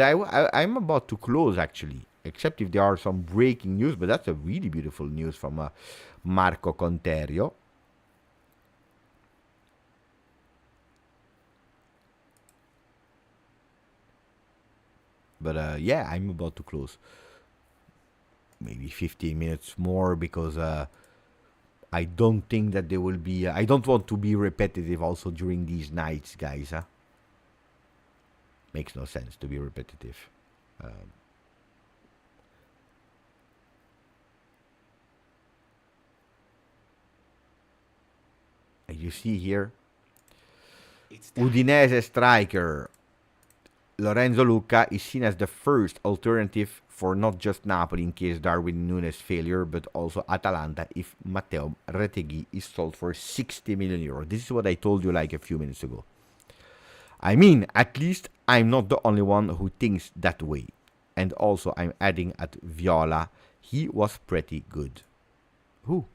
I'm about to close actually, except if there are some breaking news, but that's a really beautiful news from Marco Conterio. But yeah, I'm about to close. Maybe 15 minutes more because I don't think that there will be. I don't want to be repetitive also during these nights, guys. Makes no sense to be repetitive. You see here, Udinese striker Lorenzo Luca is seen as the first alternative for not just Napoli in case Darwin Núñez failure, but also Atalanta if Matteo Retegui is sold for 60 million euros. This is what I told you like a few minutes ago. I mean, at least I'm not the only one who thinks that way. And also I'm adding at Viola, he was pretty good. Who?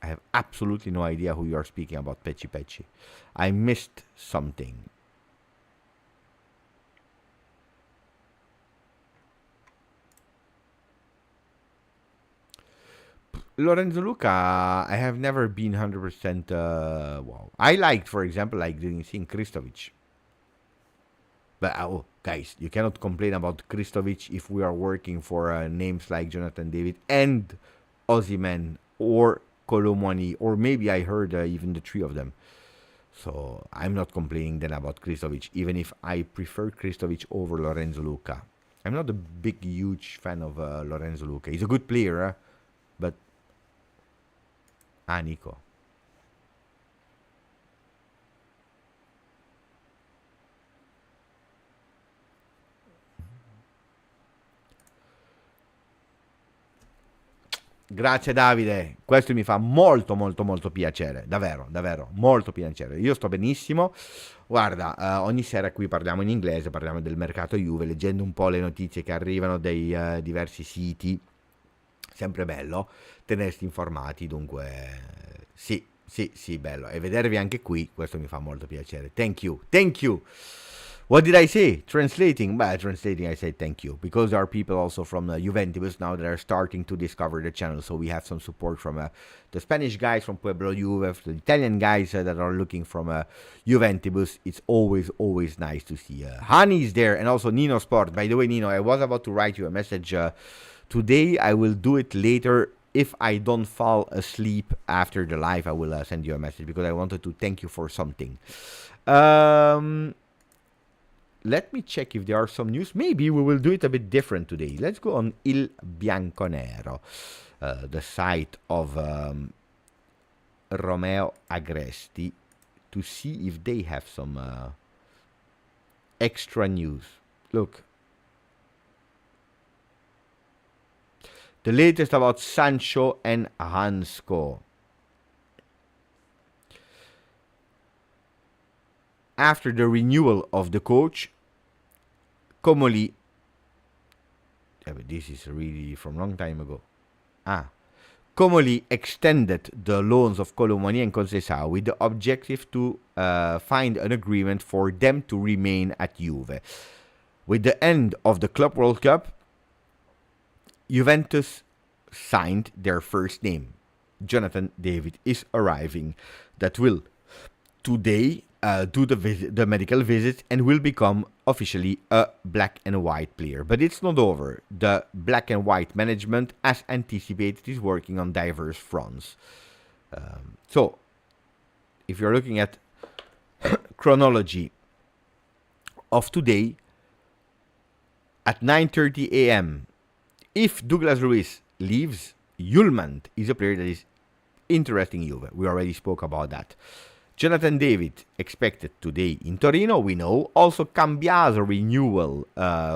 I have absolutely no idea who you are speaking about, Pecci Pecci. I missed something. Lorenzo Luca, I have never been 100% wow. I liked, for example, like seeing Kristovic. But guys, you cannot complain about Kristovic if we are working for names like Jonathan David and Osimhen or Colomwani, or maybe I heard even the three of them. So I'm not complaining then about Kristovic, even if I prefer Kristovic over Lorenzo Luca. I'm not a big, huge fan of Lorenzo Luca. He's a good player, but... Nico. Grazie Davide, questo mi fa molto molto molto piacere, davvero, davvero, molto piacere. Io sto benissimo, guarda, ogni sera qui parliamo in inglese, parliamo del mercato Juve, leggendo un po' le notizie che arrivano dai diversi siti, sempre bello tenersi informati, dunque sì, sì, sì, bello, e vedervi anche qui, questo mi fa molto piacere. Thank you, thank you. What did I say? Translating? Translating, I say thank you. Because there are people also from Juventus now that are starting to discover the channel. So we have some support from the Spanish guys from Pueblo Juve, the Italian guys that are looking from Juventus. It's always, always nice to see. Hani is there, and also Nino Sport. By the way, Nino, I was about to write you a message. Today, I will do it later. If I don't fall asleep after the live, I will send you a message because I wanted to thank you for something. Let me check if there are some news. Maybe we will do it a bit different today. Let's go on Il Bianconero, the site of Romeo Agresti, to see if they have some extra news. Look. The latest about Sancho and Hancko. After the renewal of the coach, Comoli, this is really from long time ago. Comoli extended the loans of Colomwani and Conceicao with the objective to find an agreement for them to remain at Juve. With the end of the Club World Cup, Juventus signed their first name. Jonathan David is arriving. That will today do the medical visit and will become officially a black and white player. But it's not over. The black and white management, as anticipated, is working on diverse fronts. So, if you're looking at chronology of today, at 9:30 a.m., if Douglas Luiz leaves, Yulman is a player that is interesting Juve. We already spoke about that. Jonathan David expected today in Torino, we know. Also Cambiaso renewal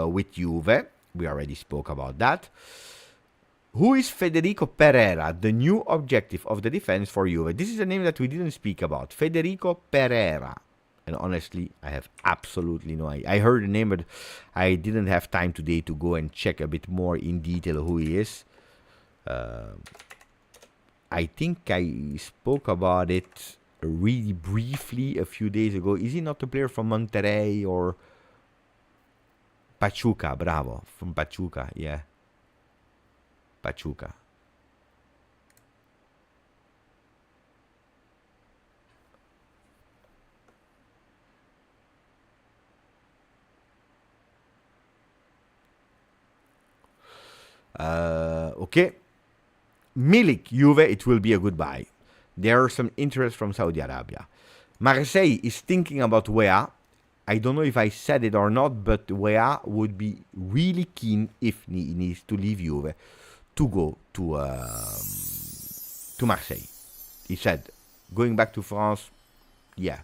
with Juve. We already spoke about that. Who is Federico Pereira, the new objective of the defense for Juve? This is a name that we didn't speak about. Federico Pereira. And honestly, I have absolutely no idea. I heard the name, but I didn't have time today to go and check a bit more in detail who he is. I think I spoke about it really briefly a few days ago. Is he not a player from Monterrey or Pachuca? Bravo. From Pachuca, yeah. Pachuca. Okay. Milik, Juve, it will be a good buy. There are some interest from Saudi Arabia. Marseille is thinking about Wea. I don't know if I said it or not, but Wea would be really keen if he needs to leave Juve to go to Marseille. He said, going back to France, yeah.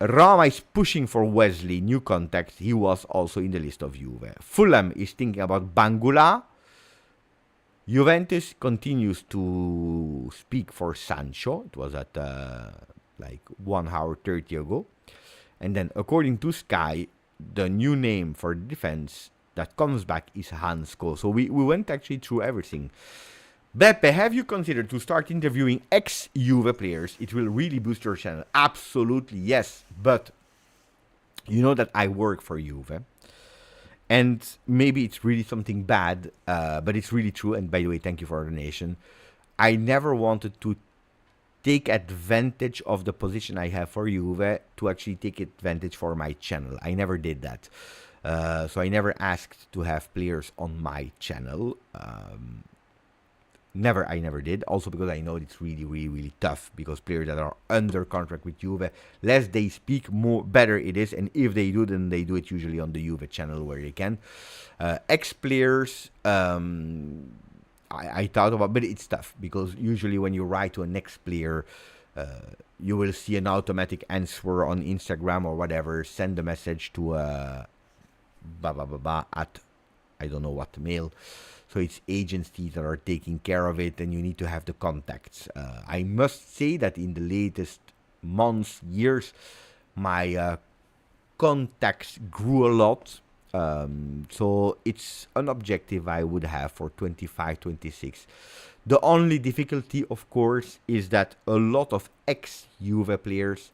Roma is pushing for Wesley, new contact. He was also in the list of Juve. Fulham is thinking about Bangula. Juventus continues to speak for Sancho. It was at like 1 hour 30 ago. And then, according to Sky, the new name for the defense that comes back is Hancko. So we went actually through everything. Beppe, have you considered to start interviewing ex-Juve players? It will really boost your channel. Absolutely, yes. But you know that I work for Juve. And maybe it's really something bad, but it's really true. And by the way, thank you for the donation. I never wanted to take advantage of the position I have for Juve to actually take advantage for my channel. I never did that. So I never asked to have players on my channel. I never did. Also because I know it's really, really, really tough. Because players that are under contract with Juve, less they speak, more better it is. And if they do, then they do it usually on the Juve channel where they can. Ex-players, I thought about, but it's tough. Because usually when you write to an ex-player, you will see an automatic answer on Instagram or whatever. Send a message to at I don't know what mail. So it's agencies that are taking care of it, and you need to have the contacts. I must say that in the latest months, years, my contacts grew a lot. So it's an objective I would have for 25, 26. The only difficulty, of course, is that a lot of ex-Juve players,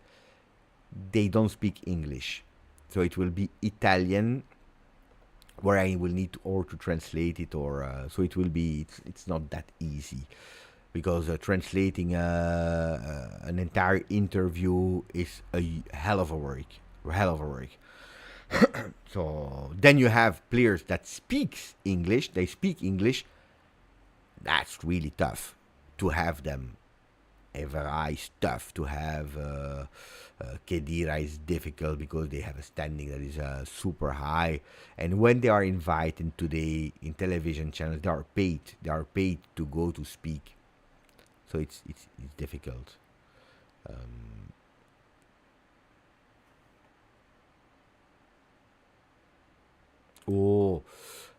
they don't speak English. So it will be Italian, where I will need to translate it, or so it will be. It's not that easy, because translating an entire interview is a hell of a work. So then you have players that speaks English. They speak English. That's really tough to have them. Evra is tough to have. Kedira is difficult because they have a standing that is super high, and when they are invited today in television channels, they are paid. They are paid to go to speak, so it's difficult.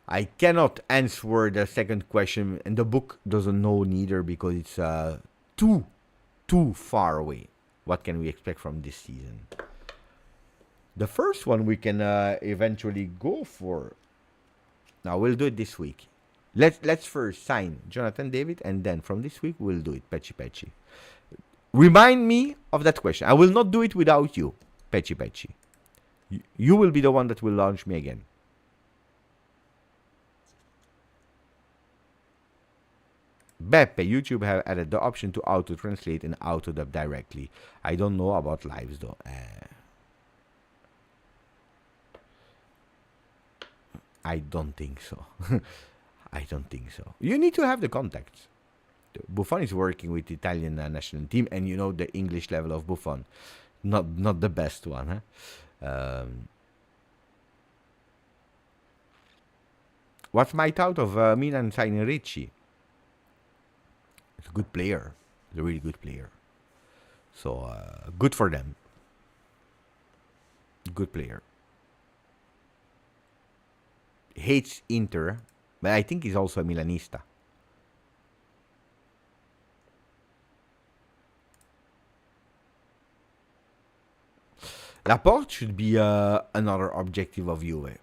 I cannot answer the second question, and the book doesn't know neither because it's too far away. What can we expect from this season? The first one we can eventually go for. Now we'll do it this week. Let's first sign Jonathan David, and then from this week we'll do it. Pecci. Remind me of that question. I will not do it without you, Pecci. You will be the one that will launch me again. Beppe, YouTube have added the option to auto-translate and auto-dub directly. I don't know about lives though. I don't think so. I don't think so. You need to have the contacts. Buffon is working with the Italian national team, and you know the English level of Buffon. Not the best one, huh? What's my thought of Milan signing Ricci? It's a good player. He's a really good player. So, good for them. Good player. Hates Inter. But I think he's also a Milanista. Laporte should be another objective of Juve.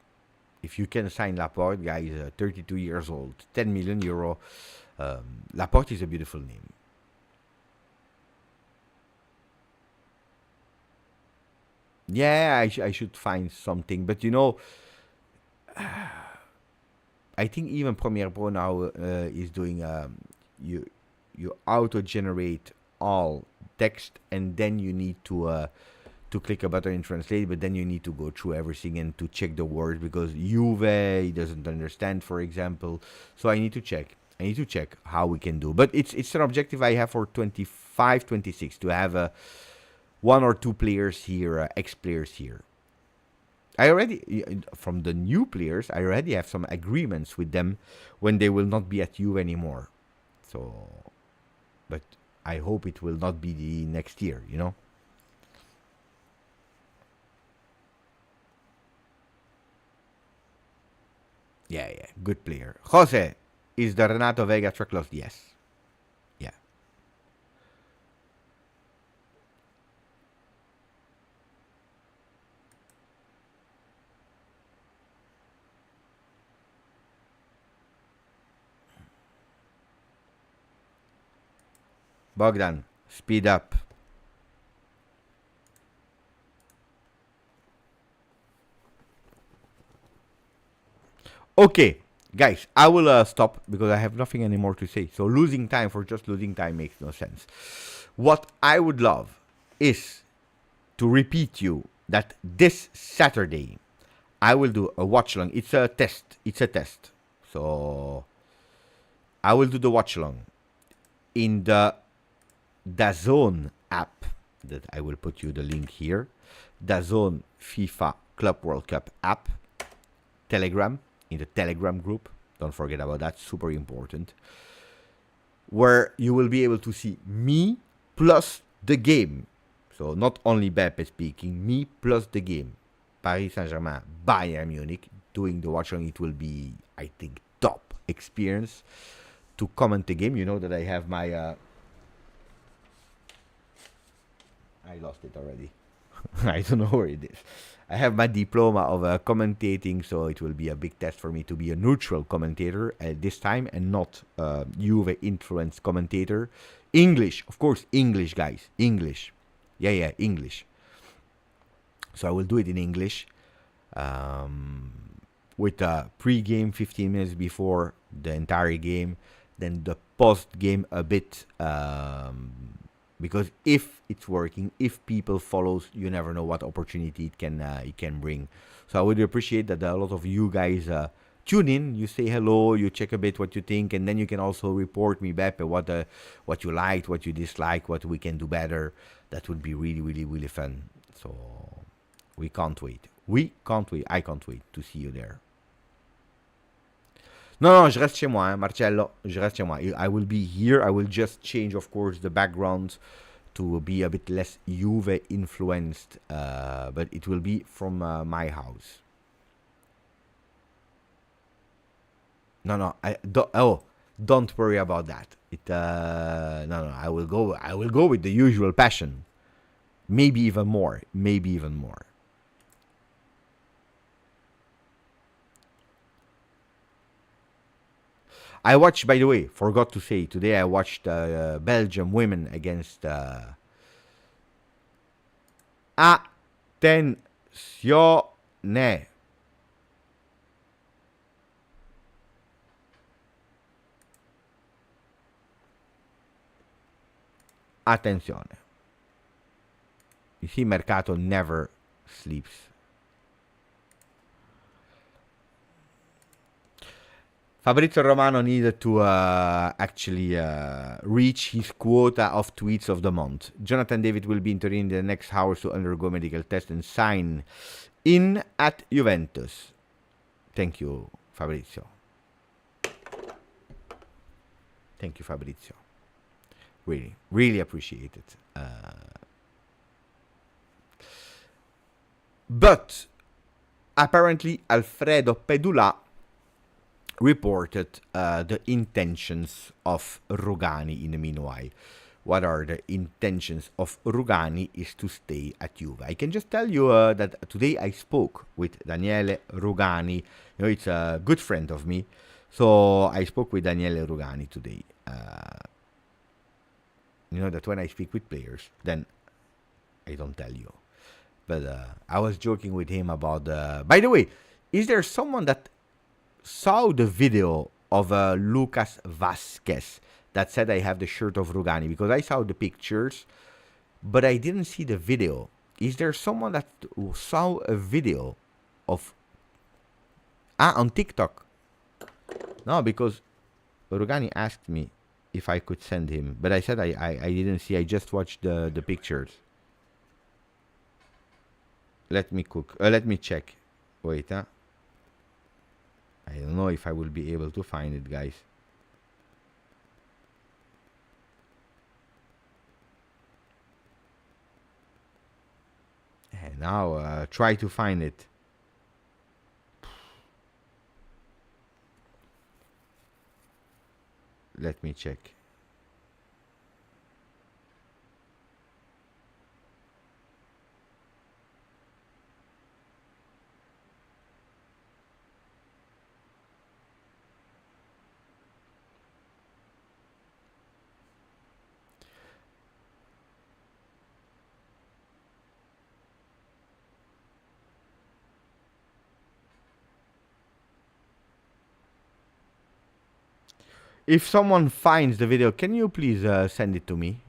If you can sign Laporte, guys, 32 years old, 10 million euro. Laporte is a beautiful name. Yeah, I should find something. But you know, I think even Premiere Pro now is doing you auto generate all text, and then you need to click a button and translate, but then you need to go through everything and to check the words because Juve doesn't understand, for example. So I need to check. I need to check how we can do. But it's an objective I have for 25, 26 to have one or two players here, ex-players here. I already, from the new players, I already have some agreements with them when they will not be at Juve anymore. So, but I hope it will not be the next year, you know. Yeah, good player. Jose, is the Renato Vega track lost? Yes. Yeah. Bogdan, speed up. Okay, guys, I will stop because I have nothing anymore to say. So losing time for just losing time makes no sense. What I would love is to repeat you that this Saturday I will do a watch along. It's a test. It's a test. So I will do the watch along in the DAZN app that I will put you the link here. DAZN FIFA Club World Cup app. Telegram, in the Telegram group. Don't forget about that. Super important. Where you will be able to see me plus the game. So not only Beppe speaking, me plus the game. Paris Saint-Germain, Bayern Munich, doing the watch along. It will be, I think, top experience to comment the game. You know that I have my... I lost it already. I don't know where it is. I have my diploma of commentating, so it will be a big test for me to be a neutral commentator at this time and not Juve influenced commentator. English, of course, English, guys. English. Yeah, English. So I will do it in English with a pre-game 15 minutes before the entire game, then the post-game a bit, because if it's working, if people follows, you never know what opportunity it can bring. So I would appreciate that a lot of you guys tune in, you say hello, you check a bit what you think, and then you can also report me, Beppe, what you liked, what you disliked, what we can do better. That would be really, really, really fun. So we can't wait. I can't wait to see you there. Non, je reste chez moi, hein, Marcello. Je reste chez moi. I will be here. I will just change, of course, the background to be a bit less Juve influenced, but it will be from my house. No, don't worry about that. No, I will go with the usual passion. Maybe even more. I watched, by the way, forgot to say, today I watched Belgium women against Attenzione. Attenzione. You see, Mercato never sleeps. Fabrizio Romano needed to actually reach his quota of tweets of the month. Jonathan David will be intervening in the next hours to undergo medical test and sign in at Juventus. Thank you, Fabrizio. Thank you, Fabrizio. Really, really appreciate it. But apparently Alfredo Pedula reported the intentions of Rugani in the meanwhile. What are the intentions of Rugani is to stay at Juve. I can just tell you that today I spoke with Daniele Rugani. You know, it's a good friend of me. So I spoke with Daniele Rugani today. You know that when I speak with players, then I don't tell you. But I was joking with him about... By the way, is there someone that saw the video of Lucas Vasquez that said I have the shirt of Rugani? Because I saw the pictures, but I didn't see the video. Is there someone that saw a video of... on TikTok? No, because Rugani asked me if I could send him, but I said I didn't see. I just watched the pictures. Let me check. Wait, I don't know if I will be able to find it, guys. And now try to find it. Let me check. If someone finds the video, can you please send it to me?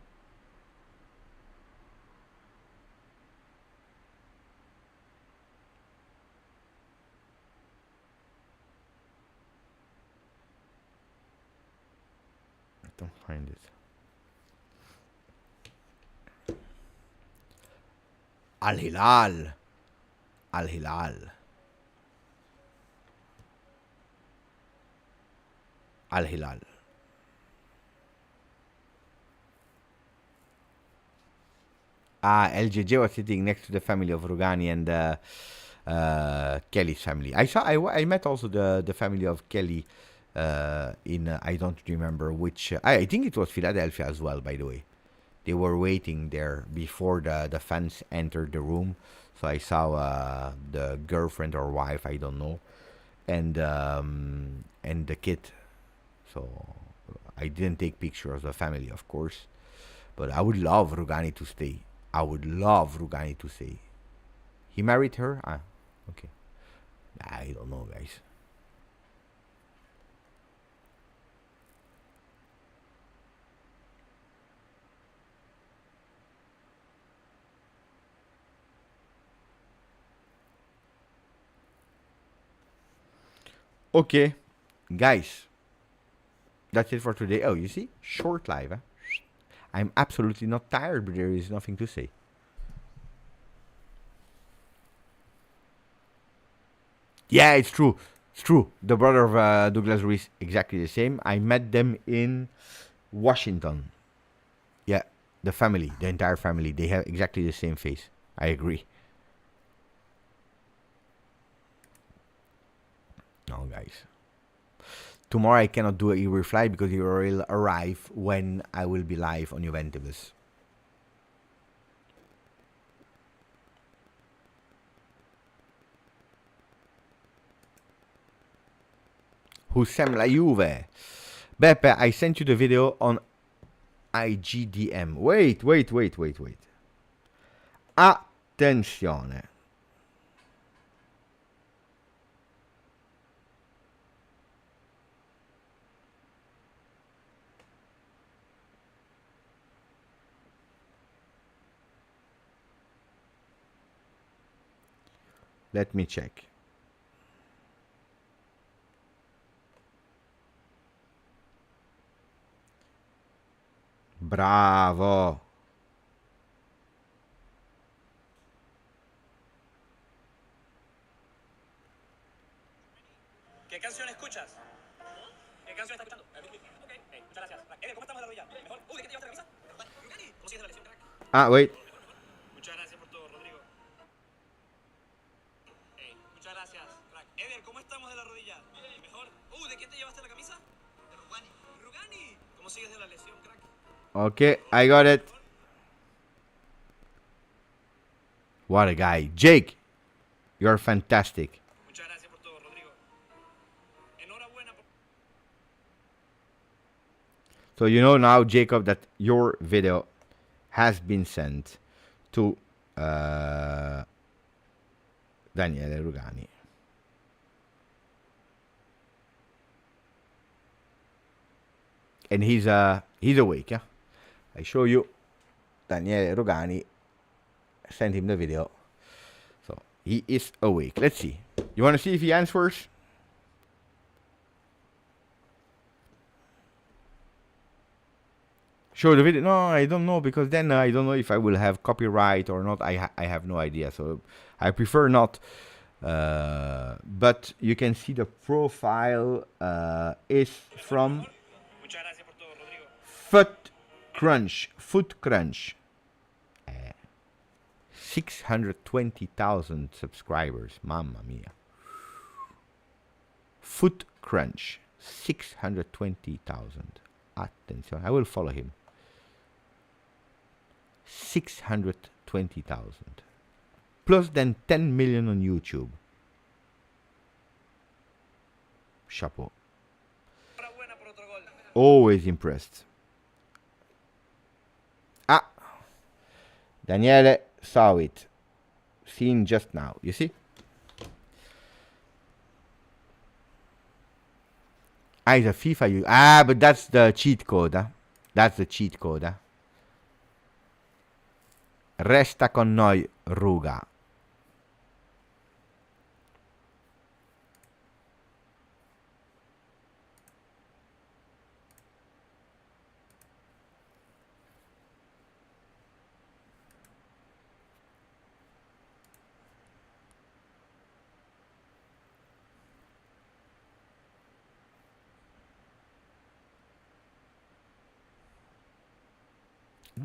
I don't find it. Al Hilal. Al Hilal. Al Hilal. LJJ was sitting next to the family of Rugani and Kelly's family. I met also the family of Kelly in I don't remember which. I think it was Philadelphia as well. By the way, they were waiting there before the fans entered the room. So I saw the girlfriend or wife, I don't know, and the kid. So I didn't take pictures of the family, of course, but I would love Rugani to stay. I would love Rugani to stay. He married her? Okay. I don't know, guys. Okay, guys. That's it for today. Oh, you see? Short live, huh? I'm absolutely not tired, but there is nothing to say. Yeah, it's true. It's true. The brother of Douglas Ruiz, exactly the same. I met them in Washington. Yeah, the family, the entire family. They have exactly the same face. I agree. No, guys. Tomorrow I cannot do a reply because it will arrive when I will be live on Juventus. Husem la Juve. Beppe, I sent you the video on IGDM. Wait. Attenzione. Let me check. Bravo. ¿Qué canción escuchas? ¿Qué canción estás escuchando? Ok, muchas gracias. ¿Cómo estamos en la rodilla? ¿Mejor? ¿De qué te llevaste la camisa? Rugani. ¿Cómo sigues de la lesión, crack? Wait. Muchas gracias por todo, Rodrigo. Muchas gracias, crack. ¿Cómo estamos de la rodilla? ¿Mejor? ¿De qué ¿Cómo sigues de la lesión, crack? Okay, I got it. What a guy. Jake, you're fantastic. Muchas gracias por todo, Rodrigo. Enhorabuena por... So you know now, Jacob, that your video has been sent to Daniele Rugani. And he's awake, yeah? I show you Daniele Rugani, sent him the video. So he is awake. Let's see. You want to see if he answers? Show the video? No, I don't know, because then I don't know if I will have copyright or not. I have no idea, so I prefer not. But you can see the profile is from Muchas gracias por todo, Rodrigo. Foot Crunch. 620,000 subscribers. Mamma mia. Foot Crunch. 620,000. Attention. I will follow him. 620,000. Plus then 10 million on YouTube. Chapeau. Enhorabuena por otro gol. Always impressed. Ah, Daniele saw it. Seen just now. You see? Ah, it's a FIFA. But that's the cheat code. Huh? That's the cheat code. Huh? Resta con noi, Ruga.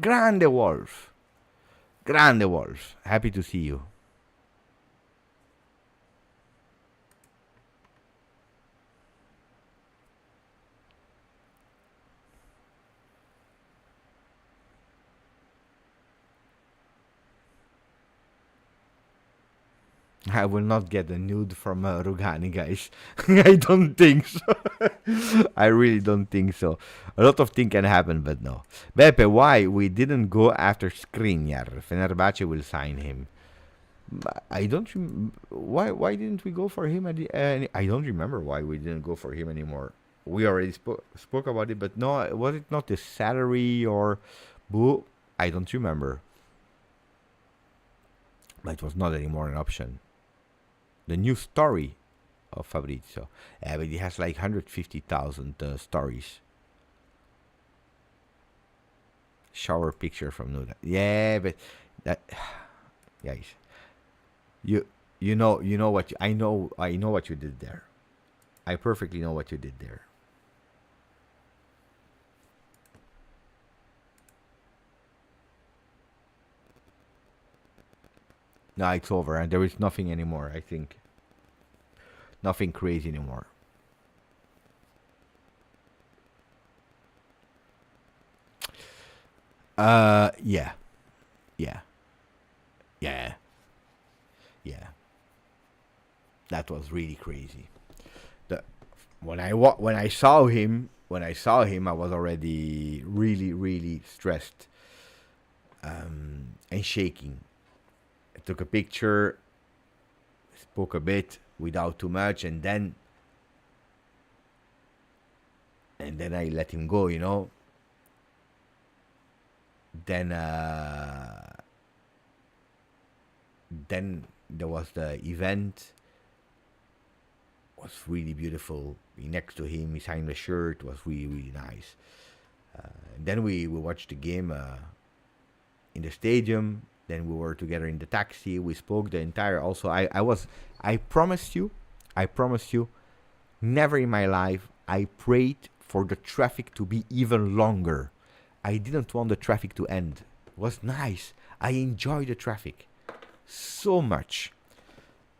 Grande Wolf. Grande Wolf. Happy to see you. I will not get a nude from Rugani, guys. I don't think so. I really don't think so. A lot of things can happen, but no. Beppe, why we didn't go after Skriniar? Fenerbahce will sign him. I don't. Why didn't we go for him at the? I don't remember why we didn't go for him anymore. We already spoke about it, but no, was it not the salary or? Boo? I don't remember. But it was not anymore an option. The new story of Fabrizio. Yeah, but he has like 150,000 stories. Shower picture from Nuda. Yeah, but that, guys, you know what I know what you did there. I perfectly know what you did there. No, it's over, and there is nothing anymore. I think nothing crazy anymore. Yeah. That was really crazy. When I saw him, I was already really stressed and shaking. I took a picture, spoke a bit without too much, and then I let him go, you know. Then there was the event. It was really beautiful. Next to him, he signed the shirt. It was really nice. Then we watched the game in the stadium. Then we were together in the taxi. We spoke the entire. Also, I promised you, never in my life I prayed for the traffic to be even longer. I didn't want the traffic to end. It was nice. I enjoyed the traffic so much.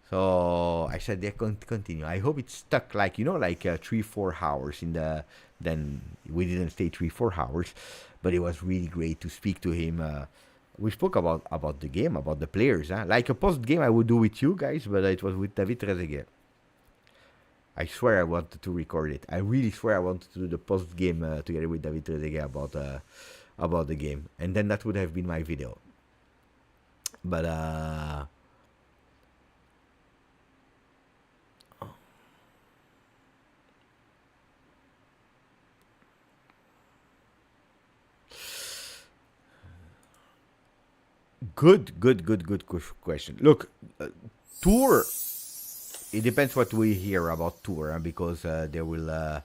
So I said, yeah, continue. I hope it's stuck like, 3-4 hours in the. Then we didn't stay 3-4 hours, but it was really great to speak to him. We spoke about the game, about the players. Huh? Like a post game, I would do with you guys, but it was with David Trezeguet. I swear I wanted to record it. I really swear I wanted to do the post game together with David Trezeguet about the game, and then that would have been my video. But good question. Look, Tour. It depends what we hear about Tour, because there will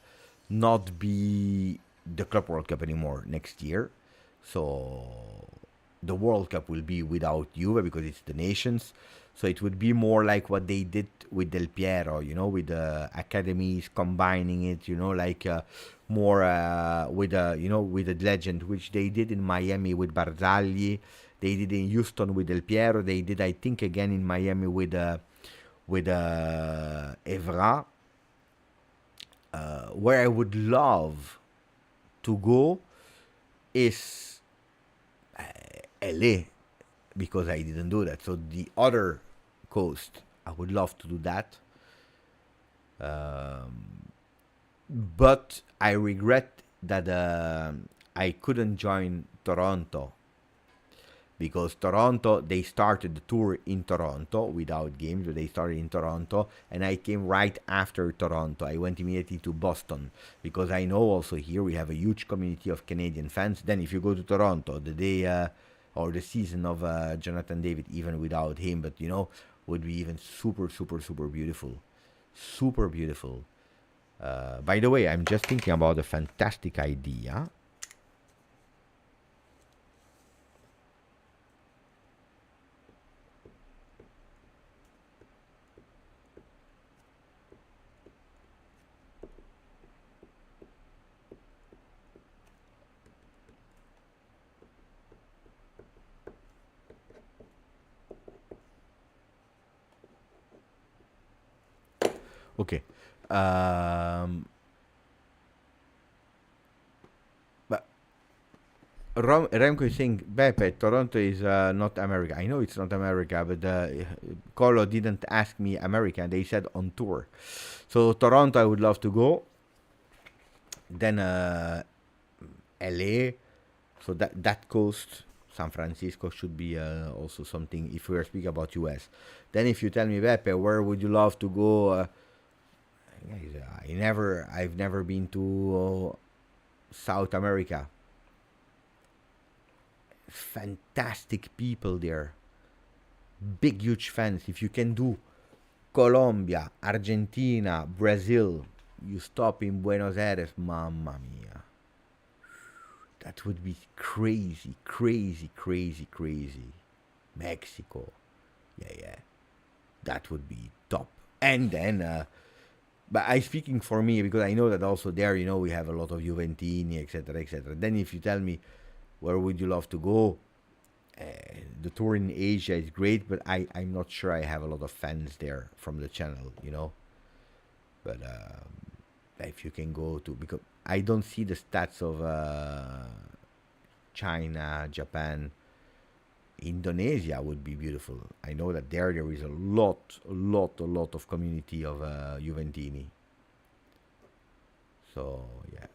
not be the Club World Cup anymore next year. So the World Cup will be without Juve because it's the nations. So it would be more like what they did with Del Piero, with the academies, combining it, more with the legend, which they did in Miami with Barzagli. They did in Houston with Del Piero. They did, I think, again in Miami with Evra. Where I would love to go is LA, because I didn't do that. So the other coast, I would love to do that. But I regret that I couldn't join Toronto, because Toronto, they started the tour in Toronto without games, but they started in Toronto, and I came right after Toronto. I went immediately to Boston, because I know also here we have a huge community of Canadian fans. Then if you go to Toronto, the day or the season of Jonathan David, even without him, but would be even super beautiful. Super beautiful. By the way, I'm just thinking about a fantastic idea. Okay. But Remco is saying, Beppe, Toronto is not America. I know it's not America, but Colo didn't ask me America. They said on tour. So Toronto, I would love to go. Then LA. So that coast, San Francisco, should be also something if we are speaking about US. Then if you tell me, Beppe, where would you love to go? I've never been to South America. Fantastic people there. Big, huge fans. If you can do Colombia, Argentina, Brazil, you stop in Buenos Aires, mamma mia. That would be crazy. Mexico. Yeah. That would be top. And then... but I'm speaking for me, because I know that also there, we have a lot of Juventini, etc. Then if you tell me, where would you love to go? The tour in Asia is great, but I'm not sure I have a lot of fans there from the channel, But if you can go to... because I don't see the stats of China, Japan. Indonesia would be beautiful. I know that there is a lot of community of Juventini. So yeah,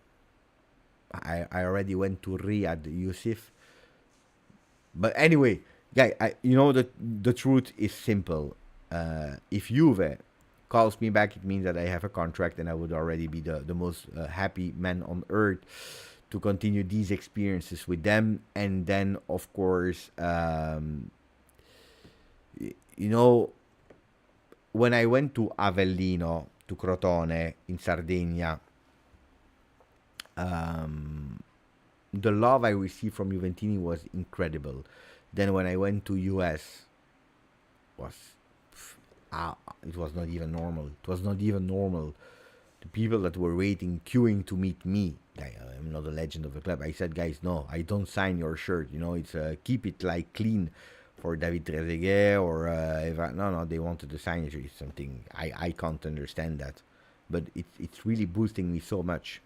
I already went to Riyadh, Yusuf. But anyway, guy, the truth is simple. If Juve calls me back, it means that I have a contract, and I would already be the most happy man on earth to continue these experiences with them. And then, of course, when I went to Avellino, to Crotone, in Sardinia, the love I received from Juventini was incredible. Then when I went to US, it was not even normal. The people that were waiting, queuing to meet me. I'm not a legend of the club. I said, guys, no, I don't sign your shirt. It's keep it like clean for David Trezeguet or no, they wanted to sign it. It's something I can't understand that, but it's really boosting me so much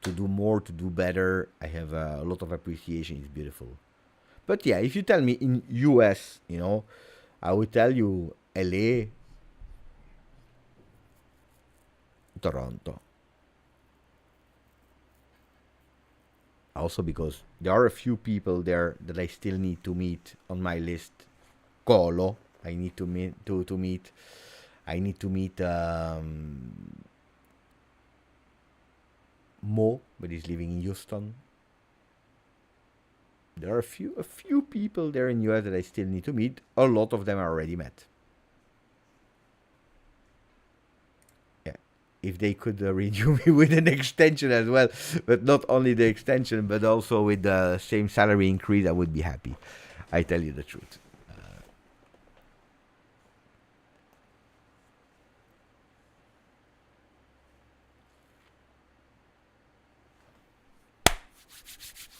to do more, to do better. I have a lot of appreciation. It's beautiful. But yeah, if you tell me in US, I would tell you LA, Toronto. Also because there are a few people there that I still need to meet on my list. Colo, I need to meet. I need to meet Mo, but he's living in Houston. There are a few people there in US that I still need to meet. A lot of them are already met. Yeah, if they could renew me with an extension as well, but not only the extension, but also with the same salary increase, I would be happy. I tell you the truth.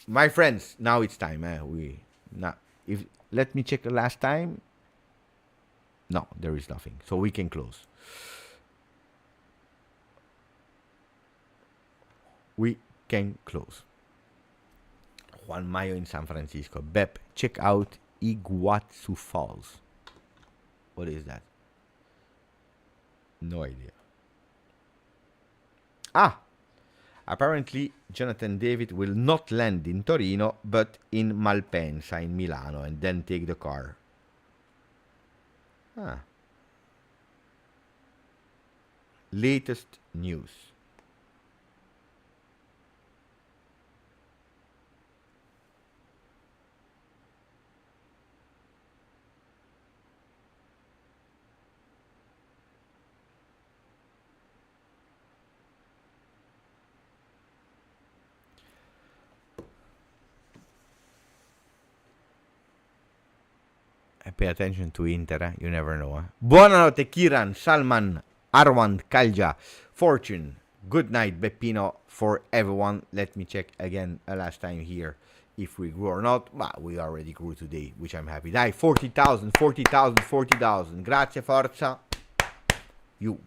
My friends, now it's time. Let me check the last time. No, there is nothing, so we can close. We can close. Juan Mayo in San Francisco. Bep, check out Iguazu Falls. What is that? No idea. Apparently, Jonathan David will not land in Torino, but in Malpensa in Milano, and then take the car. Latest news. Pay attention to Inter, you never know. Buonanotte Kiran, Salman, Arwand, Kalja, Fortune. Good night, Beppino, for everyone. Let me check again last time here if we grew or not. But we already grew today, which I'm happy. Dai, 40,000. Grazie, forza. Juve.